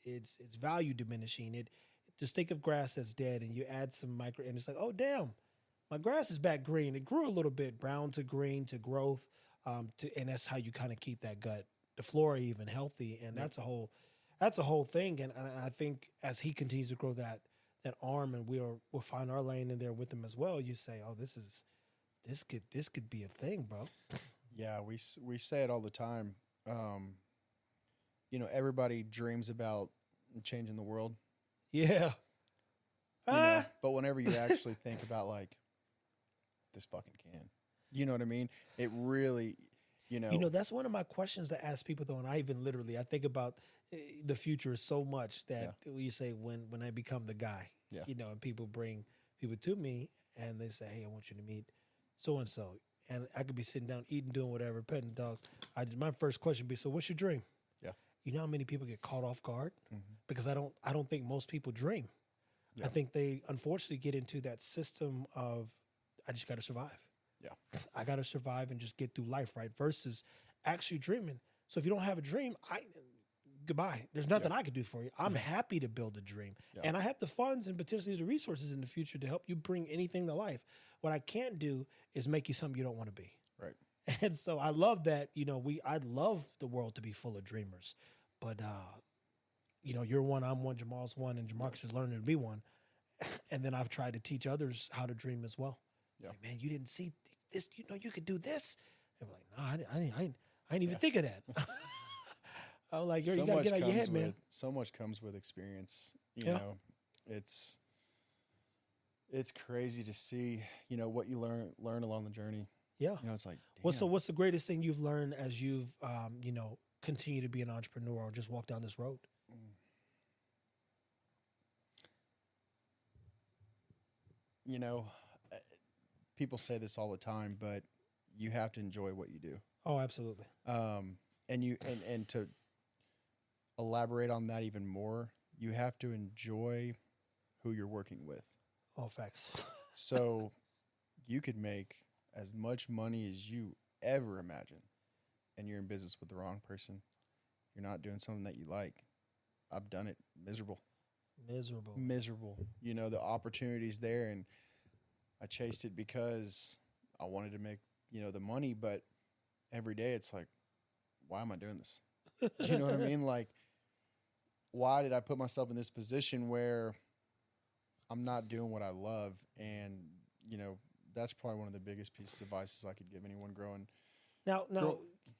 it's value diminishing. Just think of grass that's dead, and you add some and it's like, oh damn, my grass is back green. It grew a little bit, brown to green to growth, and that's how you kind of keep that gut, the flora, even healthy. And that's a whole thing. And I think as he continues to grow that arm, and we'll find our lane in there with him as well, you say, oh, this could be a thing, bro. Yeah, we say it all the time. Everybody dreams about changing the world. Yeah. But whenever you actually think about like, this fucking can, you know what I mean? It really, that's one of my questions to ask people, though. And I think about the future so much that you say, when I become the guy, and people bring people to me and they say, hey, I want you to meet so-and-so. And I could be sitting down, eating, doing whatever, petting the dog. My first question would be, so what's your dream? Yeah. You know how many people get caught off guard? Mm-hmm. Because I don't think most people dream. Yeah. I think they unfortunately get into that system of, I just got to survive. Yeah. I got to survive and just get through life, right? Versus actually dreaming. So if you don't have a dream, goodbye. There's nothing I could do for you. I'm happy to build a dream. Yeah. And I have the funds and potentially the resources in the future to help you bring anything to life. What I can't do is make you something you don't want to be. Right. And so I love that, I'd love the world to be full of dreamers. But, you're one, I'm one, Jamal's one, and Jamarcus is learning to be one. And then I've tried to teach others how to dream as well. Yeah. Like, man, you didn't see this, you could do this. And we're like, no, I didn't even think of that. I'm like, you got to get out of your head, man. So much comes with experience. You know, it's crazy to see, what you learn along the journey. Yeah. It's like, damn. What's the greatest thing you've learned as you've, continue to be an entrepreneur or just walk down this road? People say this all the time, but you have to enjoy what you do. Oh, absolutely. And to elaborate on that even more, you have to enjoy who you're working with. Oh, facts. So you could make as much money as you ever imagine, and you're in business with the wrong person. You're not doing something that you like. I've done it. Miserable. The opportunity's there, and I chased it because I wanted to make, the money, but every day it's like, why am I doing this? You know what I mean? Like, why did I put myself in this position where I'm not doing what I love? And, that's probably one of the biggest pieces of advice I could give anyone growing. Now,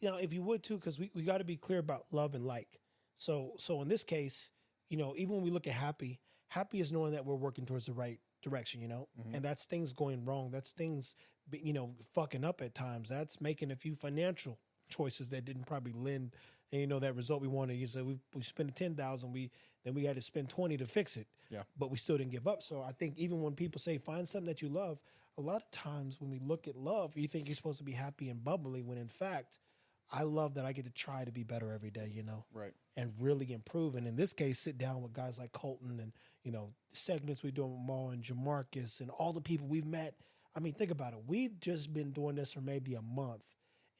if you would too, because we got to be clear about love and like. So in this case, even when we look at happy is knowing that we're working towards the right direction, and that's things going wrong. That's things, fucking up at times. That's making a few financial choices that didn't probably lend, that result we wanted. You said we spent 10,000, then we had to spend 20 to fix it. Yeah. But we still didn't give up. So I think even when people say find something that you love, a lot of times when we look at love, you think you're supposed to be happy and bubbly, when in fact, I love that I get to try to be better every day, Right. and really improve. And in this case, sit down with guys like Colten and, segments we're doing with Maul and Jamarcus and all the people we've met. I mean, think about it. We've just been doing this for maybe a month,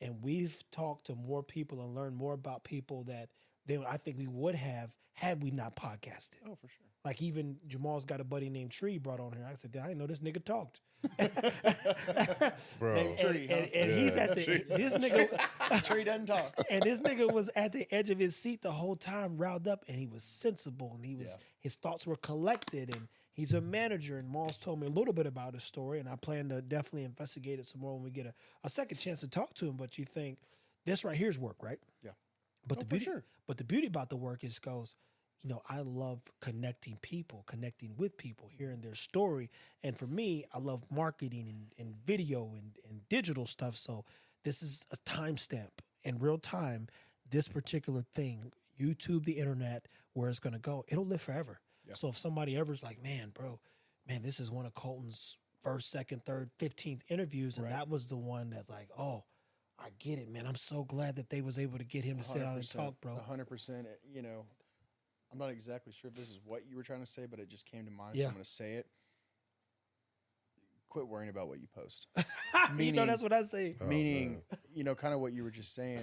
and we've talked to more people and learned more about people than I think we would have had we not podcasted. Oh, for sure. Like even Jamal's got a buddy named Tree brought on here. I said, I didn't know this nigga talked. Bro. Named Tree, huh? And he's at this nigga. Tree doesn't talk. And this nigga was at the edge of his seat the whole time, riled up, and he was sensible, and his thoughts were collected, and he's a manager. And Moss told me a little bit about his story, and I plan to definitely investigate it some more when we get a second chance to talk to him. But you think this right here is work, right? Yeah. But for the beauty about the work is I love connecting with people, hearing their story. And for me, I love marketing and video and digital stuff. So this is a timestamp in real time. This particular thing, YouTube, the internet, where it's going to go, it'll live forever. Yeah. So if somebody ever's like, man, this is one of Colton's first, second, third, 15th interviews. And that was the one that's like, oh, I get it, man. I'm so glad that they was able to get him to sit down and talk, bro. 100%. I'm not exactly sure if this is what you were trying to say, but it just came to mind, Yeah. so I'm going to say it. Quit worrying about what you post. That's what I say. Meaning, kind of what you were just saying,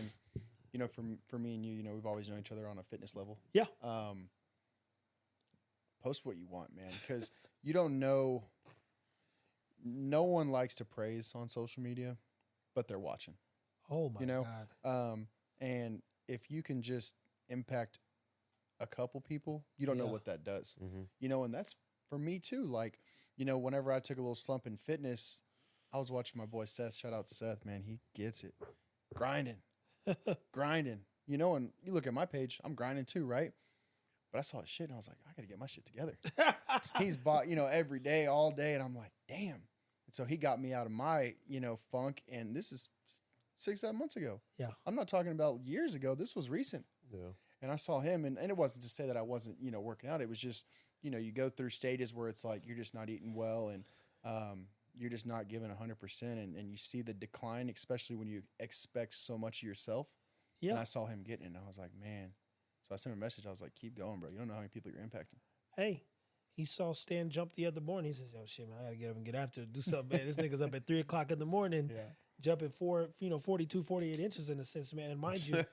for me and you, we've always known each other on a fitness level. Yeah. Post what you want, man, because you don't know. No one likes to praise on social media, but they're watching. Oh my God. And if you can just impact a couple people, you don't know what that does. Mm-hmm. And that's for me too. Like, whenever I took a little slump in fitness, I was watching my boy Seth. Shout out to Seth, man. He gets it. Grinding. And you look at my page, I'm grinding too, right? But I saw his shit and I was like, I got to get my shit together. He's bought, every day, all day. And I'm like, damn. And so he got me out of my, funk. And this is 6-7 months ago. Yeah. I'm not talking about years ago. This was recent. Yeah. And I saw him, and it wasn't to say that I wasn't, working out. It was just, you go through stages where it's like you're just not eating well, and you're just not giving 100%, and you see the decline, especially when you expect so much of yourself. Yeah. And I saw him getting it, and I was like, man. So I sent him a message. I was like, keep going, bro. You don't know how many people you're impacting. Hey, he saw Stan jump the other morning. He says, "Oh shit, man, I gotta get up and get after it, do something, man. This nigga's up at 3:00 in the morning." Yeah. Jumping 42, 48 inches in a sense, man. And mind you,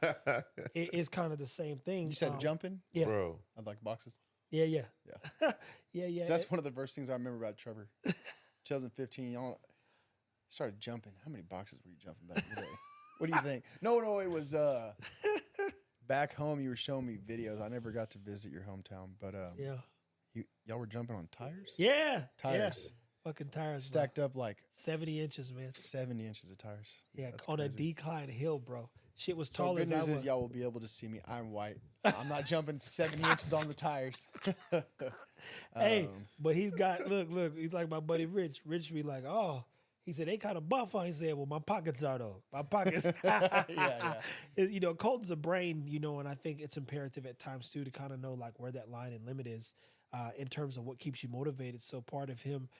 it's kind of the same thing. You said jumping? Yeah. Bro. I'd like boxes. Yeah. Yeah. yeah. That's one of the first things I remember about Trevor. 2015, y'all started jumping. How many boxes were you jumping back in the day? What do you think? No, it was back home. You were showing me videos. I never got to visit your hometown, but y'all were jumping on tires? Yeah. Tires. Yeah. Fucking tires. Stacked up like 70 inches, man. 70 inches of tires. Yeah, That's on crazy. a decline hill, bro. Shit was So tall good as news I is was. y'all will be able to see me. I'm white. I'm not jumping 70 inches on the tires. Hey, but he's got look. He's like my buddy Rich. Rich be like, oh, he said they kind of buff on. He said, well, my pockets are though. My pockets. Yeah. Colton's a brain, and I think it's imperative at times too to kind of know like where that line and limit is in terms of what keeps you motivated. So part of him,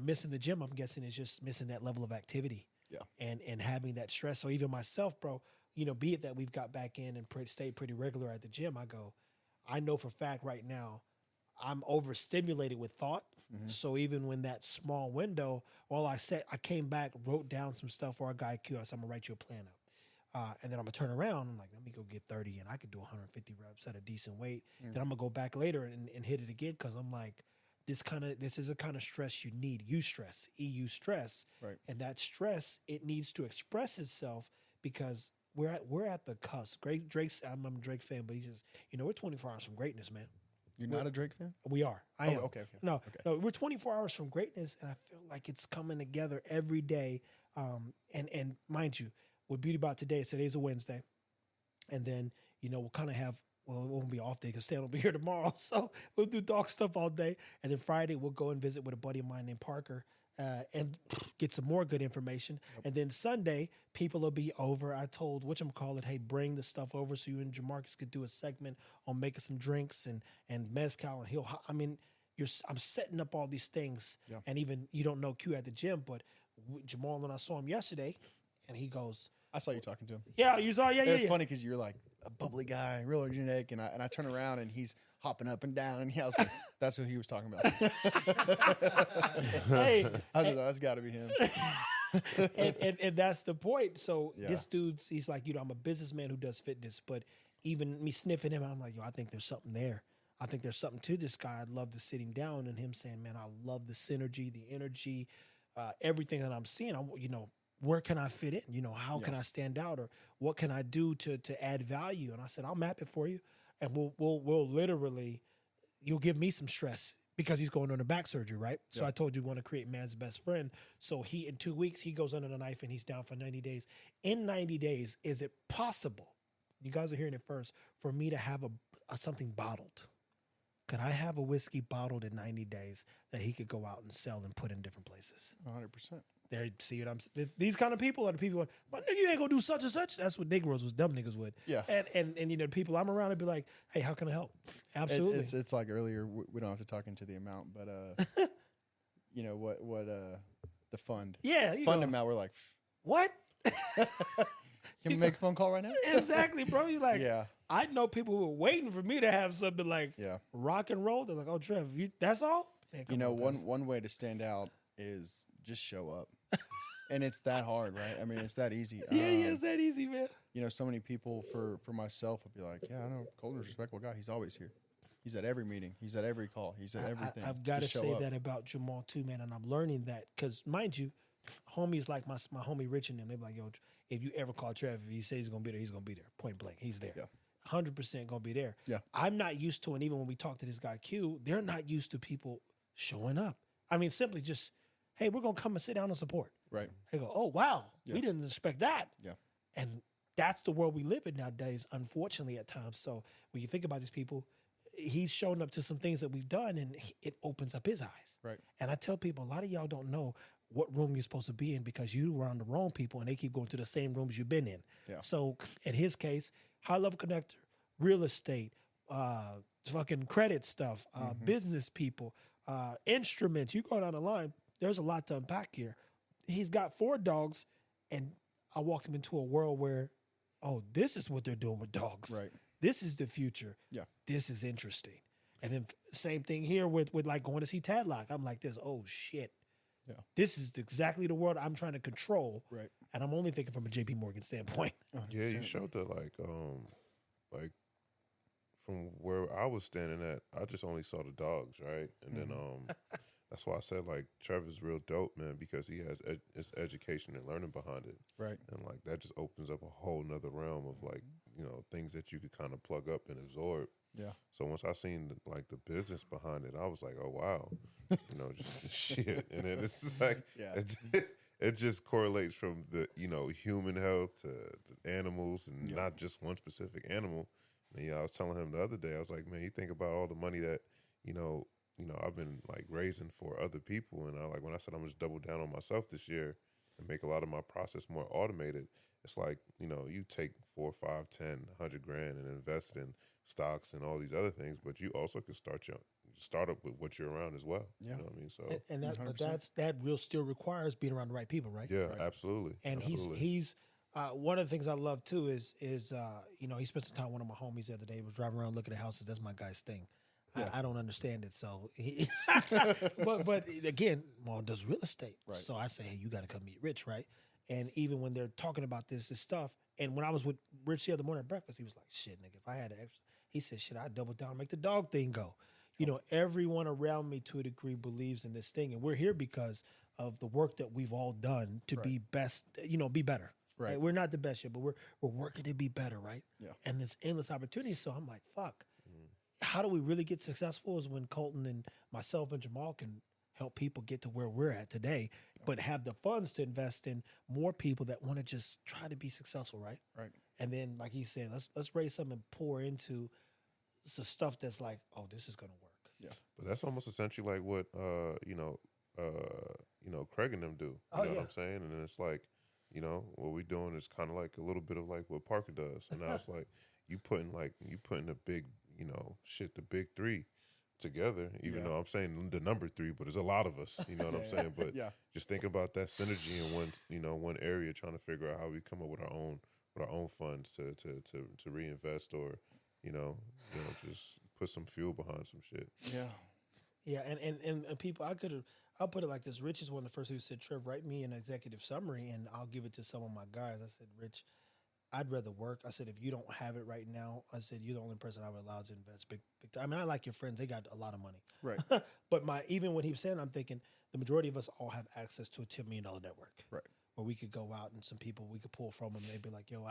missing the gym, I'm guessing, is just missing that level of activity. Yeah. And having that stress. So even myself, bro, be it that we've got back in and stayed pretty regular at the gym, I know for a fact right now I'm overstimulated with thought. Mm-hmm. So even when that small window, I came back, wrote down some stuff for our guy Q. I said, I'm going to write you a plan up. And then I'm going to turn around. I'm like, let me go get 30 and I could do 150 reps at a decent weight. Mm-hmm. Then I'm going to go back later and hit it again because I'm like, this is a kind of stress you need. Stress. Right. And that stress, it needs to express itself because we're at the cusp. I'm a Drake fan, but he says, we're 24 hours from greatness, man. You're not a Drake fan? We are. I am. Okay. No, we're 24 hours from greatness, and I feel like it's coming together every day. And mind you, what beauty about today's a Wednesday, and then we'll kind of have well, it won't be off day because Stan will be here tomorrow. So we'll do dog stuff all day. And then Friday, we'll go and visit with a buddy of mine named Parker and get some more good information. And then Sunday, people will be over. I told whatchamacallit, hey, bring the stuff over so you and Jamarcus could do a segment on making some drinks and mezcal. And I'm setting up all these things. Yeah. And even you don't know Q at the gym, but Jamal and I saw him yesterday, and he goes, I saw you talking to him. yeah, you saw, yeah. It was funny because you're like a bubbly guy, real energetic, and I turn around and he's hopping up and down, and I was like, that's who he was talking about. Hey, I was like, that's got to be him. and that's the point. So Yeah. this dude's, he's like, I'm a businessman who does fitness, but even me sniffing him, I'm like, I think there's something there. I think there's something to this guy. I'd love to sit him down and him saying, man, I love the synergy, the energy, everything that I'm seeing. Where can I fit in? How can I stand out, or what can I do to add value? And I said, I'll map it for you, and we'll literally, you'll give me some stress because he's going under back surgery, right? So Yeah. I told you we want to create man's best friend. So in 2 weeks he goes under the knife and he's down for 90 days. In 90 days, is it possible? You guys are hearing it first. For me to have something bottled. Could I have a whiskey bottled in 90 days that he could go out and sell and put in different places? 100%. There, see what I'm saying? These kind of people are the people, but nigga, you ain't gonna do such and such. That's what Negroes was, dumb niggas would. Yeah. And the people I'm around would be like, hey, how can I help? Absolutely. It's like earlier, we don't have to talk into the amount, but what the fund. Yeah. Fund amount, we're like, What? can we make a phone call right now? Exactly, bro. You like, Yeah. I know people who were waiting for me to have something like Yeah. rock and roll. They're like, oh, Trev, that's all? Man, come on, cuz. One way to stand out is just show up. And it's that hard, right? I mean, it's that easy. Yeah, it's that easy, man. So many people for myself would be like, yeah, I know Colten's a respectable guy. He's always here. He's at every meeting. He's at every call. He's at everything. I've got to Just show say up. that about Jamal too, man. And I'm learning that because, mind you, homies like my homie Rich and them, they be like, yo, if you ever call Trev, if he says he's going to be there, he's going to be there. Point blank. He's there. Yeah. 100% going to be there. Yeah. I'm not used to, and even when we talk to this guy Q, they're not used to people showing up. I mean, simply just, hey, we're going to come and sit down and support. Right. They go, oh, wow, Yeah. we didn't expect that. Yeah. And that's the world we live in nowadays, unfortunately, at times. So when you think about these people, he's showing up to some things that we've done, and it opens up his eyes. Right. And I tell people, a lot of y'all don't know what room you're supposed to be in because you were on the wrong people, and they keep going to the same rooms you've been in. Yeah. So in his case, high-level connector, real estate, fucking credit stuff, business people, instruments. You go down the line, there's a lot to unpack here. He's got 4 dogs, and I walked him into a world where, oh, this is what they're doing with dogs. Right. This is the future. Yeah. This is interesting. And then same thing here with like going to see Tadlock. I'm like this, oh shit. Yeah. This is exactly the world I'm trying to control. Right. And I'm only thinking from a JP Morgan standpoint. Yeah, you showed that like from where I was standing at, I just only saw the dogs, right? And then that's why I said like Trevor's real dope, man, because he has his education and learning behind it. Right. And like that just opens up a whole nother realm of like, things that you could kind of plug up and absorb. Yeah. So once I seen the business behind it, I was like, oh wow, just shit. And then it's like, Yeah. it just correlates from the human health to animals, and not just one specific animal. And I was telling him the other day, I was like, man, you think about all the money that I've been like raising for other people, and when I said I'm just double down on myself this year and make a lot of my process more automated. It's like, you take 4, 5, 10, 100 grand and invest in stocks and all these other things, but you also could start up with what you're around as well. Yeah. You know what I mean? So And but 100%. that will still requires being around the right people, right? yeah, Right. absolutely. And absolutely. he's one of the things I love too is he spent some time with one of my homies the other day. He was driving around looking at houses. That's my guy's thing. Yeah. I don't understand it. So, but again, Maul does real estate. Right. So I say, hey, you got to come meet Rich, right? And even when they're talking about this stuff, and when I was with Rich the other morning at breakfast, he was like, shit, nigga, if I had an extra, he said, shit, I'd double down and make the dog thing go. Everyone around me to a degree believes in this thing. And we're here because of the work that we've all done to be best, be better. Right. We're not the best yet, but we're working to be better, right? Yeah. And there's endless opportunities. So I'm like, fuck. How do we really get successful is when Colten and myself and Jamal can help people get to where we're at today, but have the funds to invest in more people that want to just try to be successful, right? Right. And then, like he said, let's raise something and pour into it's the stuff that's like, oh, this is gonna work. But that's almost essentially like what Craig and them do. You know what I'm saying? And then it's like, what we doing is kind of like a little bit of like what Parker does. And now it's like you putting the big, the big three together, even though I'm saying the number three, but there's a lot of us, you know what I'm saying? But just thinking about that synergy in one area, trying to figure out how we come up with our own funds to reinvest or, just put some fuel behind some shit. Yeah. Yeah, and people, I'll put it like this. Rich is one of the first who said, Trev, write me an executive summary and I'll give it to some of my guys. I said, Rich, I'd rather work. I said, if you don't have it right now, I said, you're the only person I would allow to invest big time. I mean, I like your friends. They got a lot of money. Right. But even when he was saying, I'm thinking the majority of us all have access to a $10 million network. Right. Where we could go out and some people we could pull from them. They'd be like, yo,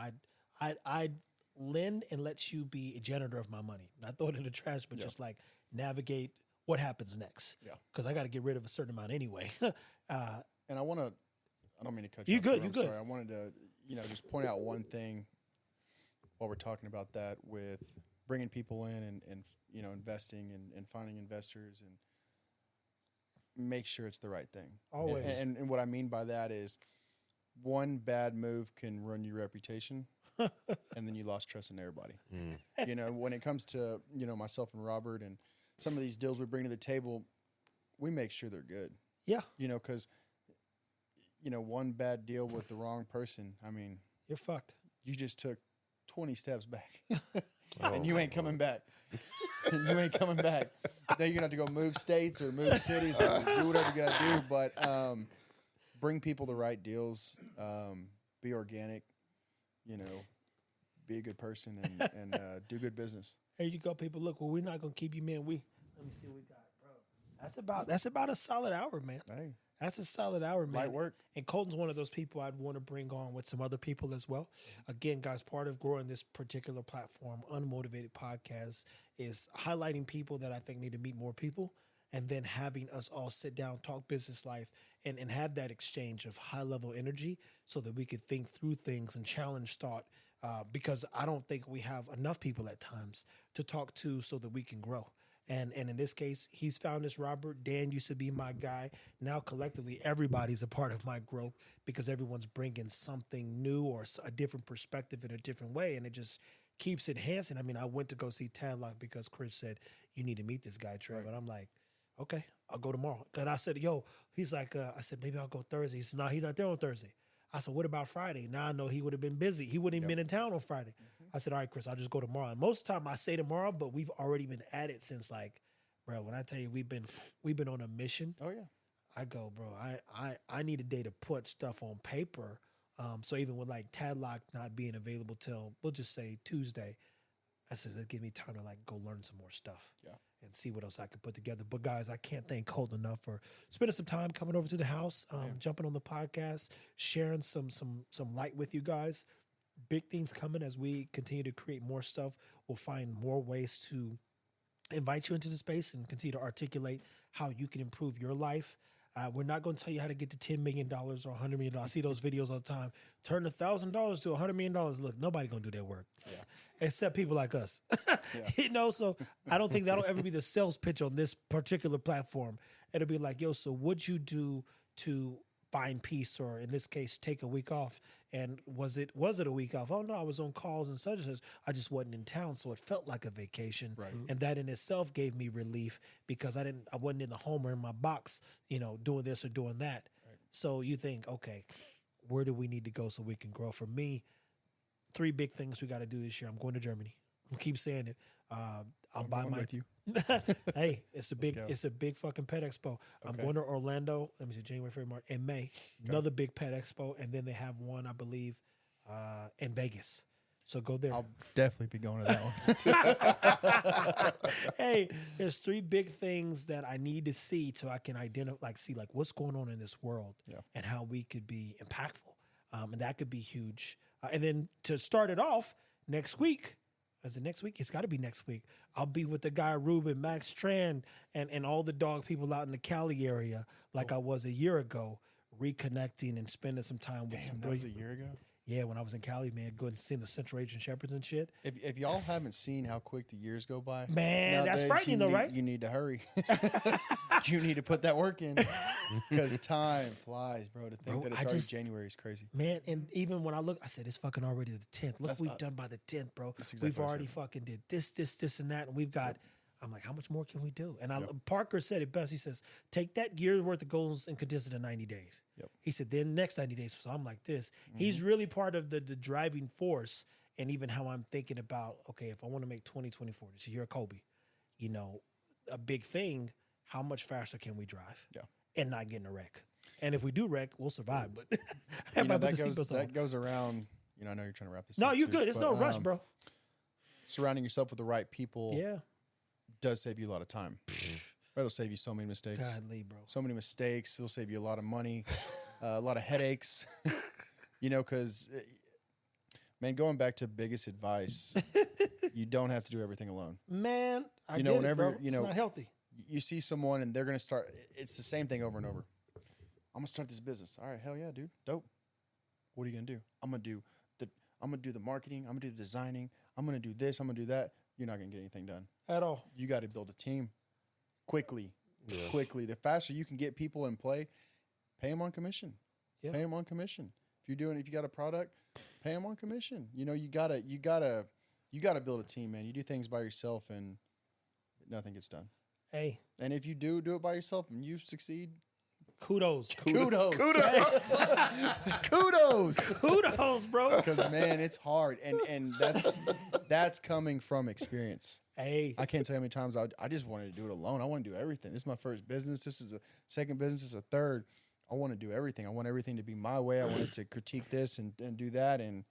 I'd lend and let you be a janitor of my money. Not throw it in the trash, but just like navigate what happens next. Yeah. Because I got to get rid of a certain amount anyway. And I don't mean to cut you off. I'm sorry. I wanted to, just point out one thing while we're talking about that with bringing people in and investing and finding investors and make sure it's the right thing. Always. And what I mean by that is one bad move can ruin your reputation and then you lost trust in everybody. When it comes to, myself and Robert and some of these deals we bring to the table, we make sure they're good. Yeah. Because one bad deal with the wrong person, I mean, you're fucked. You just took 20 steps back and you ain't coming back. You ain't coming back. Then you're going to have to go move states or move cities or do whatever you got to do. But bring people the right deals, be organic, be a good person and do good business. There you go, people. Look, well, we're not going to keep you, man. Let me see what we got, bro. That's about a solid hour, man. Hey. That's a solid hour, man. Light work. And Colten's one of those people I'd want to bring on with some other people as well. Again, guys, part of growing this particular platform, Unmotivated Podcast, is highlighting people that I think need to meet more people and then having us all sit down, talk business life, and have that exchange of high-level energy so that we could think through things and challenge thought because I don't think we have enough people at times to talk to so that we can grow. And in this case, he's found this Robert. Dan used to be my guy. Now, collectively, everybody's a part of my growth because everyone's bringing something new or a different perspective in a different way. And it just keeps enhancing. I mean, I went to go see Tadlock because Chris said, you need to meet this guy, Trev. Right. And I'm like, okay, I'll go tomorrow. And I said, he's like, I said, maybe I'll go Thursday. He said, no, he's not there on Thursday. I said, what about Friday? Now I know he would have been busy. He wouldn't have been in town on Friday. Mm-hmm. I said, all right, Chris, I'll just go tomorrow. And most of the time I say tomorrow, but we've already been at it since like, bro, when I tell you we've been on a mission. Oh yeah. I go, bro, I need a day to put stuff on paper. So even with like Tadlock not being available till we'll just say Tuesday, I said that give me time to like go learn some more stuff. Yeah. And see what else I can put together. But guys, I can't thank Colten enough for spending some time coming over to the house, jumping on the podcast, sharing some light with you guys. Big things coming as we continue to create more stuff. We'll find more ways to invite you into the space and continue to articulate how you can improve your life. We're not going to tell you how to get to $10 million or $100 million. I see those videos all the time. Turn $1,000 to $100 million. Look, nobody going to do that work. Yeah. Except people like us. So I don't think that'll ever be the sales pitch on this particular platform. It'll be like, so what'd you do to find peace, or in this case, take a week off? And was it a week off? Oh no, I was on calls and such and such. I just wasn't in town, so it felt like a vacation. Right. And that in itself gave me relief because I wasn't in the home or in my box, doing this or doing that. Right. So you think, okay, where do we need to go so we can grow? For me, 3 big things we got to do this year. I'm going to Germany. I keep saying it. I'll buy my. With you. Hey, it's a big fucking pet expo. Okay. I'm going to Orlando. Let me see, January, February, March, in May. Okay. Another big pet expo, and then they have one, I believe, in Vegas. So go there. I'll definitely be going to that one. Hey, there's 3 big things that I need to see so I can see what's going on in this world and how we could be impactful. And that could be huge. And then to start it off, next week. Is it next week? It's got to be next week. I'll be with the guy Ruben, Max Strand, and all the dog people out in the Cali area like I was a year ago, reconnecting and spending some time with some. That was a year ago? Yeah, when I was in Cali, man, going and seeing the Central Asian Shepherds and shit. If y'all haven't seen how quick the years go by, Man, that's nowadays, frightening though, right? You need to hurry. You need to put that work in because time flies, bro. To think Bro, that it's already January is crazy. Man, and even when I look, I said, it's fucking already the 10th. Look That's, what we've done by the 10th, bro. that's exactly We've what I already said. fucking did this, and that. And we've got, I'm like, how much more can we do? And Parker said it best. He says, take that year's worth of goals and condense it in 90 days. Yep. He said, then next 90 days. So I'm like this. He's really part of the driving force and even how I'm thinking about, okay, if I want to make 2024, this year of Kobe, you know, a big thing, how much faster can we drive? Yeah. And not get in a wreck. And if we do wreck, we'll survive. But You know, everybody put the seatbelts on. that goes around. You know, I know you're trying to wrap this. No, up you're too, good. It's but, no rush, bro. Surrounding yourself with the right people Yeah. does save you a lot of time. It'll save you so many mistakes. Godly, bro. So many mistakes. It'll save you a lot of money, a lot of headaches. You know, because man, going back to biggest advice, you don't have to do everything alone. Man, I You know, get whenever, it, bro. you know, it's not healthy. You see someone and they're gonna start. It's the same thing over and over. I'm gonna start this business. All right, hell yeah, dude, dope. What are you gonna do? I'm gonna do the marketing. I'm gonna do the designing. I'm gonna do this. I'm gonna do that. You're not gonna get anything done At all. You got to build a team quickly. Yeah. Quickly. The faster you can get people in play, pay them on commission. Yeah. Pay them on commission. If you got a product, pay them on commission. You know, you gotta build a team, man. You do things by yourself and nothing gets done. Hey, And if you do it by yourself and you succeed, kudos. kudos. Kudos, bro. Because man, it's hard, and that's coming from experience. Hey, I can't tell you how many times I just wanted to do it alone. I want to do everything. This is my first business. This is a second business. This is a third. I want to do everything. I want everything to be my way. I wanted to critique this and do that, and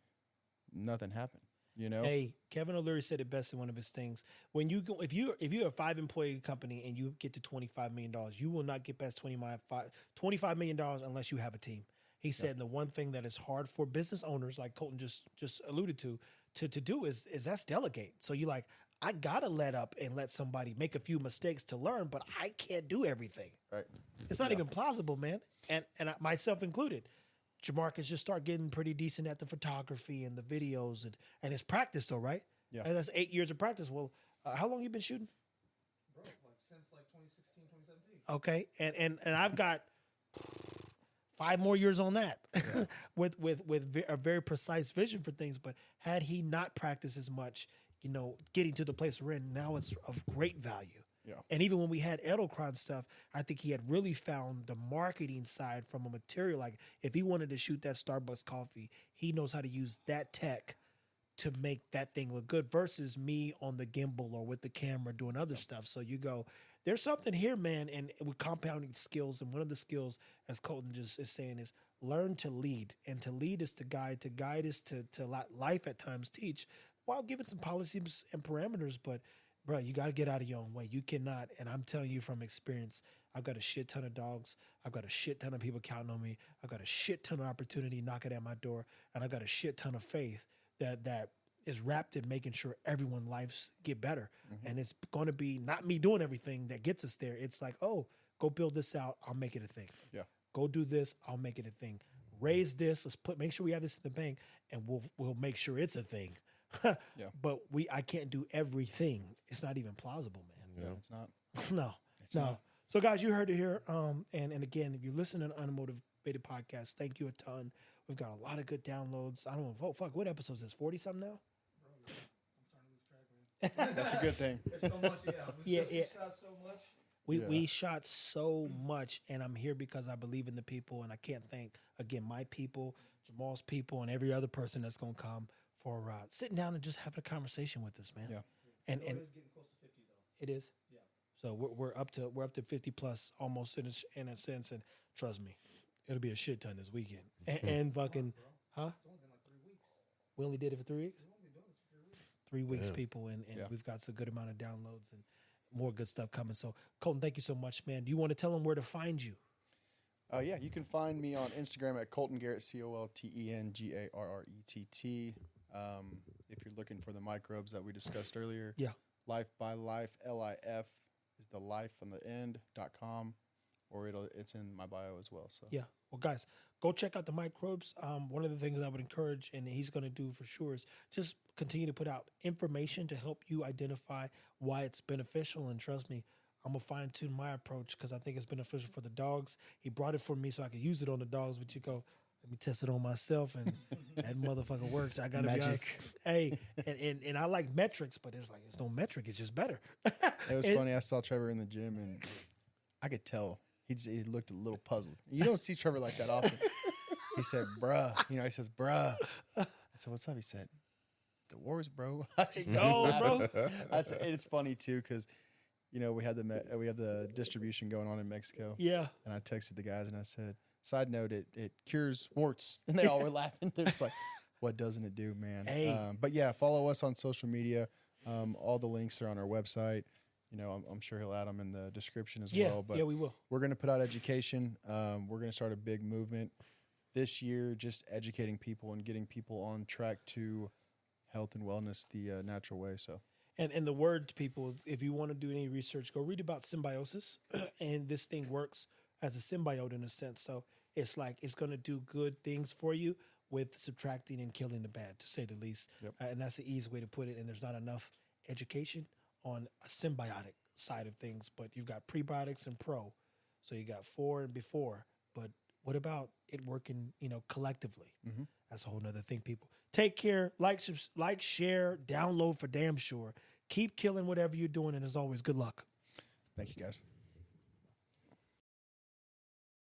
nothing happened. You know? hey, Kevin O'Leary said it best in one of his things. When you go, if you're a 5-employee company and you get to $25 million, you will not get past $25 million unless you have a team. He said the one thing that is hard for business owners, like Colten just alluded to do is that's delegate. So you like, I gotta let up and let somebody make a few mistakes to learn, but I can't do everything. Right. It's not even plausible, man. And myself included. Jamarcus just start getting pretty decent at the photography and the videos and it's practice though, right? Yeah. And that's 8 years of practice. Well, how long you been shooting? Bro, like since like 2016, 2017. Okay, and I've got 5 more years on that with a very precise vision for things. But had he not practiced as much, you know, getting to the place we're in now, it's of great value. Yeah. And even when we had Edelkron stuff, I think he had really found the marketing side from a material. Like if he wanted to shoot that Starbucks coffee, he knows how to use that tech to make that thing look good versus me on the gimbal or with the camera doing other stuff. So you go, there's something here, man. And with compounding skills, and one of the skills, as Colten just is saying, is learn to lead. And to lead is to guide. To guide is to let life at times teach while giving some policies and parameters. But bro, you got to get out of your own way. You cannot, and I'm telling you from experience, I've got a shit ton of dogs. I've got a shit ton of people counting on me. I've got a shit ton of opportunity knocking at my door, and I've got a shit ton of faith that is wrapped in making sure everyone's lives get better. And it's going to be not me doing everything that gets us there. It's like, oh, go build this out. I'll make it a thing. Yeah. Go do this. I'll make it a thing. Raise this. Make sure we have this in the bank, and we'll make sure it's a thing. Yeah. But I can't do everything. It's not even plausible, man. Yeah. It's not. No. It's No. not. So guys, you heard it here. And again, if you listen to an Unmotivated podcast, thank you a ton. We've got a lot of good downloads. I don't know. Oh, fuck, what episode is this? 40 something now? Bro, I'm starting to lose track, man. That's a good thing. There's so much, yeah. Yeah, We yeah. shot so much. Yeah. We shot so much, and I'm here because I believe in the people, and I can't thank again my people, Jamal's people, and every other person that's gonna come for sitting down and just having a conversation with us, man. Yeah. And It is getting close to 50 though. it is. Yeah. So we're up to 50 plus almost in a sense, and trust me, it'll be a shit ton this weekend. And fucking, huh? It's only been like 3 weeks. We only did it for 3 weeks. We've only been doing this for 3 weeks. 3 weeks, Damn. people, and Yeah. we've got a good amount of downloads and more good stuff coming. So, Colten, thank you so much, man. Do you want to tell them where to find you? Yeah, you can find me on Instagram at Colten Garrett, COLTENGARRETT. If you're looking for the microbes that we discussed earlier, Yeah. Life by Life, LIF is the life on the end.com, or it's in my bio as well. So Yeah. Well, guys, go check out the microbes. One of the things I would encourage, and he's going to do for sure, is just continue to put out information to help you identify why it's beneficial. And trust me, I'm going to fine tune my approach because I think it's beneficial for the dogs. He brought it for me so I could use it on the dogs, but you go, let me test it on myself, and that motherfucker works. I got to be honest. Hey, and I like metrics, but it's no metric. It's just better. It was funny. I saw Trevor in the gym, and I could tell he looked a little puzzled. You don't see Trevor like that often. He said, bruh. He says, bruh. I said, what's up? He said, the wars, bro. I just Go, bro. I said, it's funny, too, because, we have the distribution going on in Mexico. Yeah. And I texted the guys, and I said, side note, it cures warts. And they all were laughing. They're just like, what doesn't it do, man? Hey. But yeah, follow us on social media. All the links are on our website. I'm sure he'll add them in the description as well. But yeah, we will. we're going to put out education. We're going to start a big movement this year, just educating people and getting people on track to health and wellness the natural way. So. And the word to people is, if you want to do any research, go read about symbiosis. And this thing works as a symbiote in a sense. So it's going to do good things for you with subtracting and killing the bad, to say the least. Yep. And that's the easy way to put it. And there's not enough education on a symbiotic side of things. But you've got prebiotics and pro. So you got 4 and before. But what about it working, collectively? Mm-hmm. That's a whole nother thing, people. Take care. Like, share, download for damn sure. Keep killing whatever you're doing. And as always, good luck. Thank you, guys.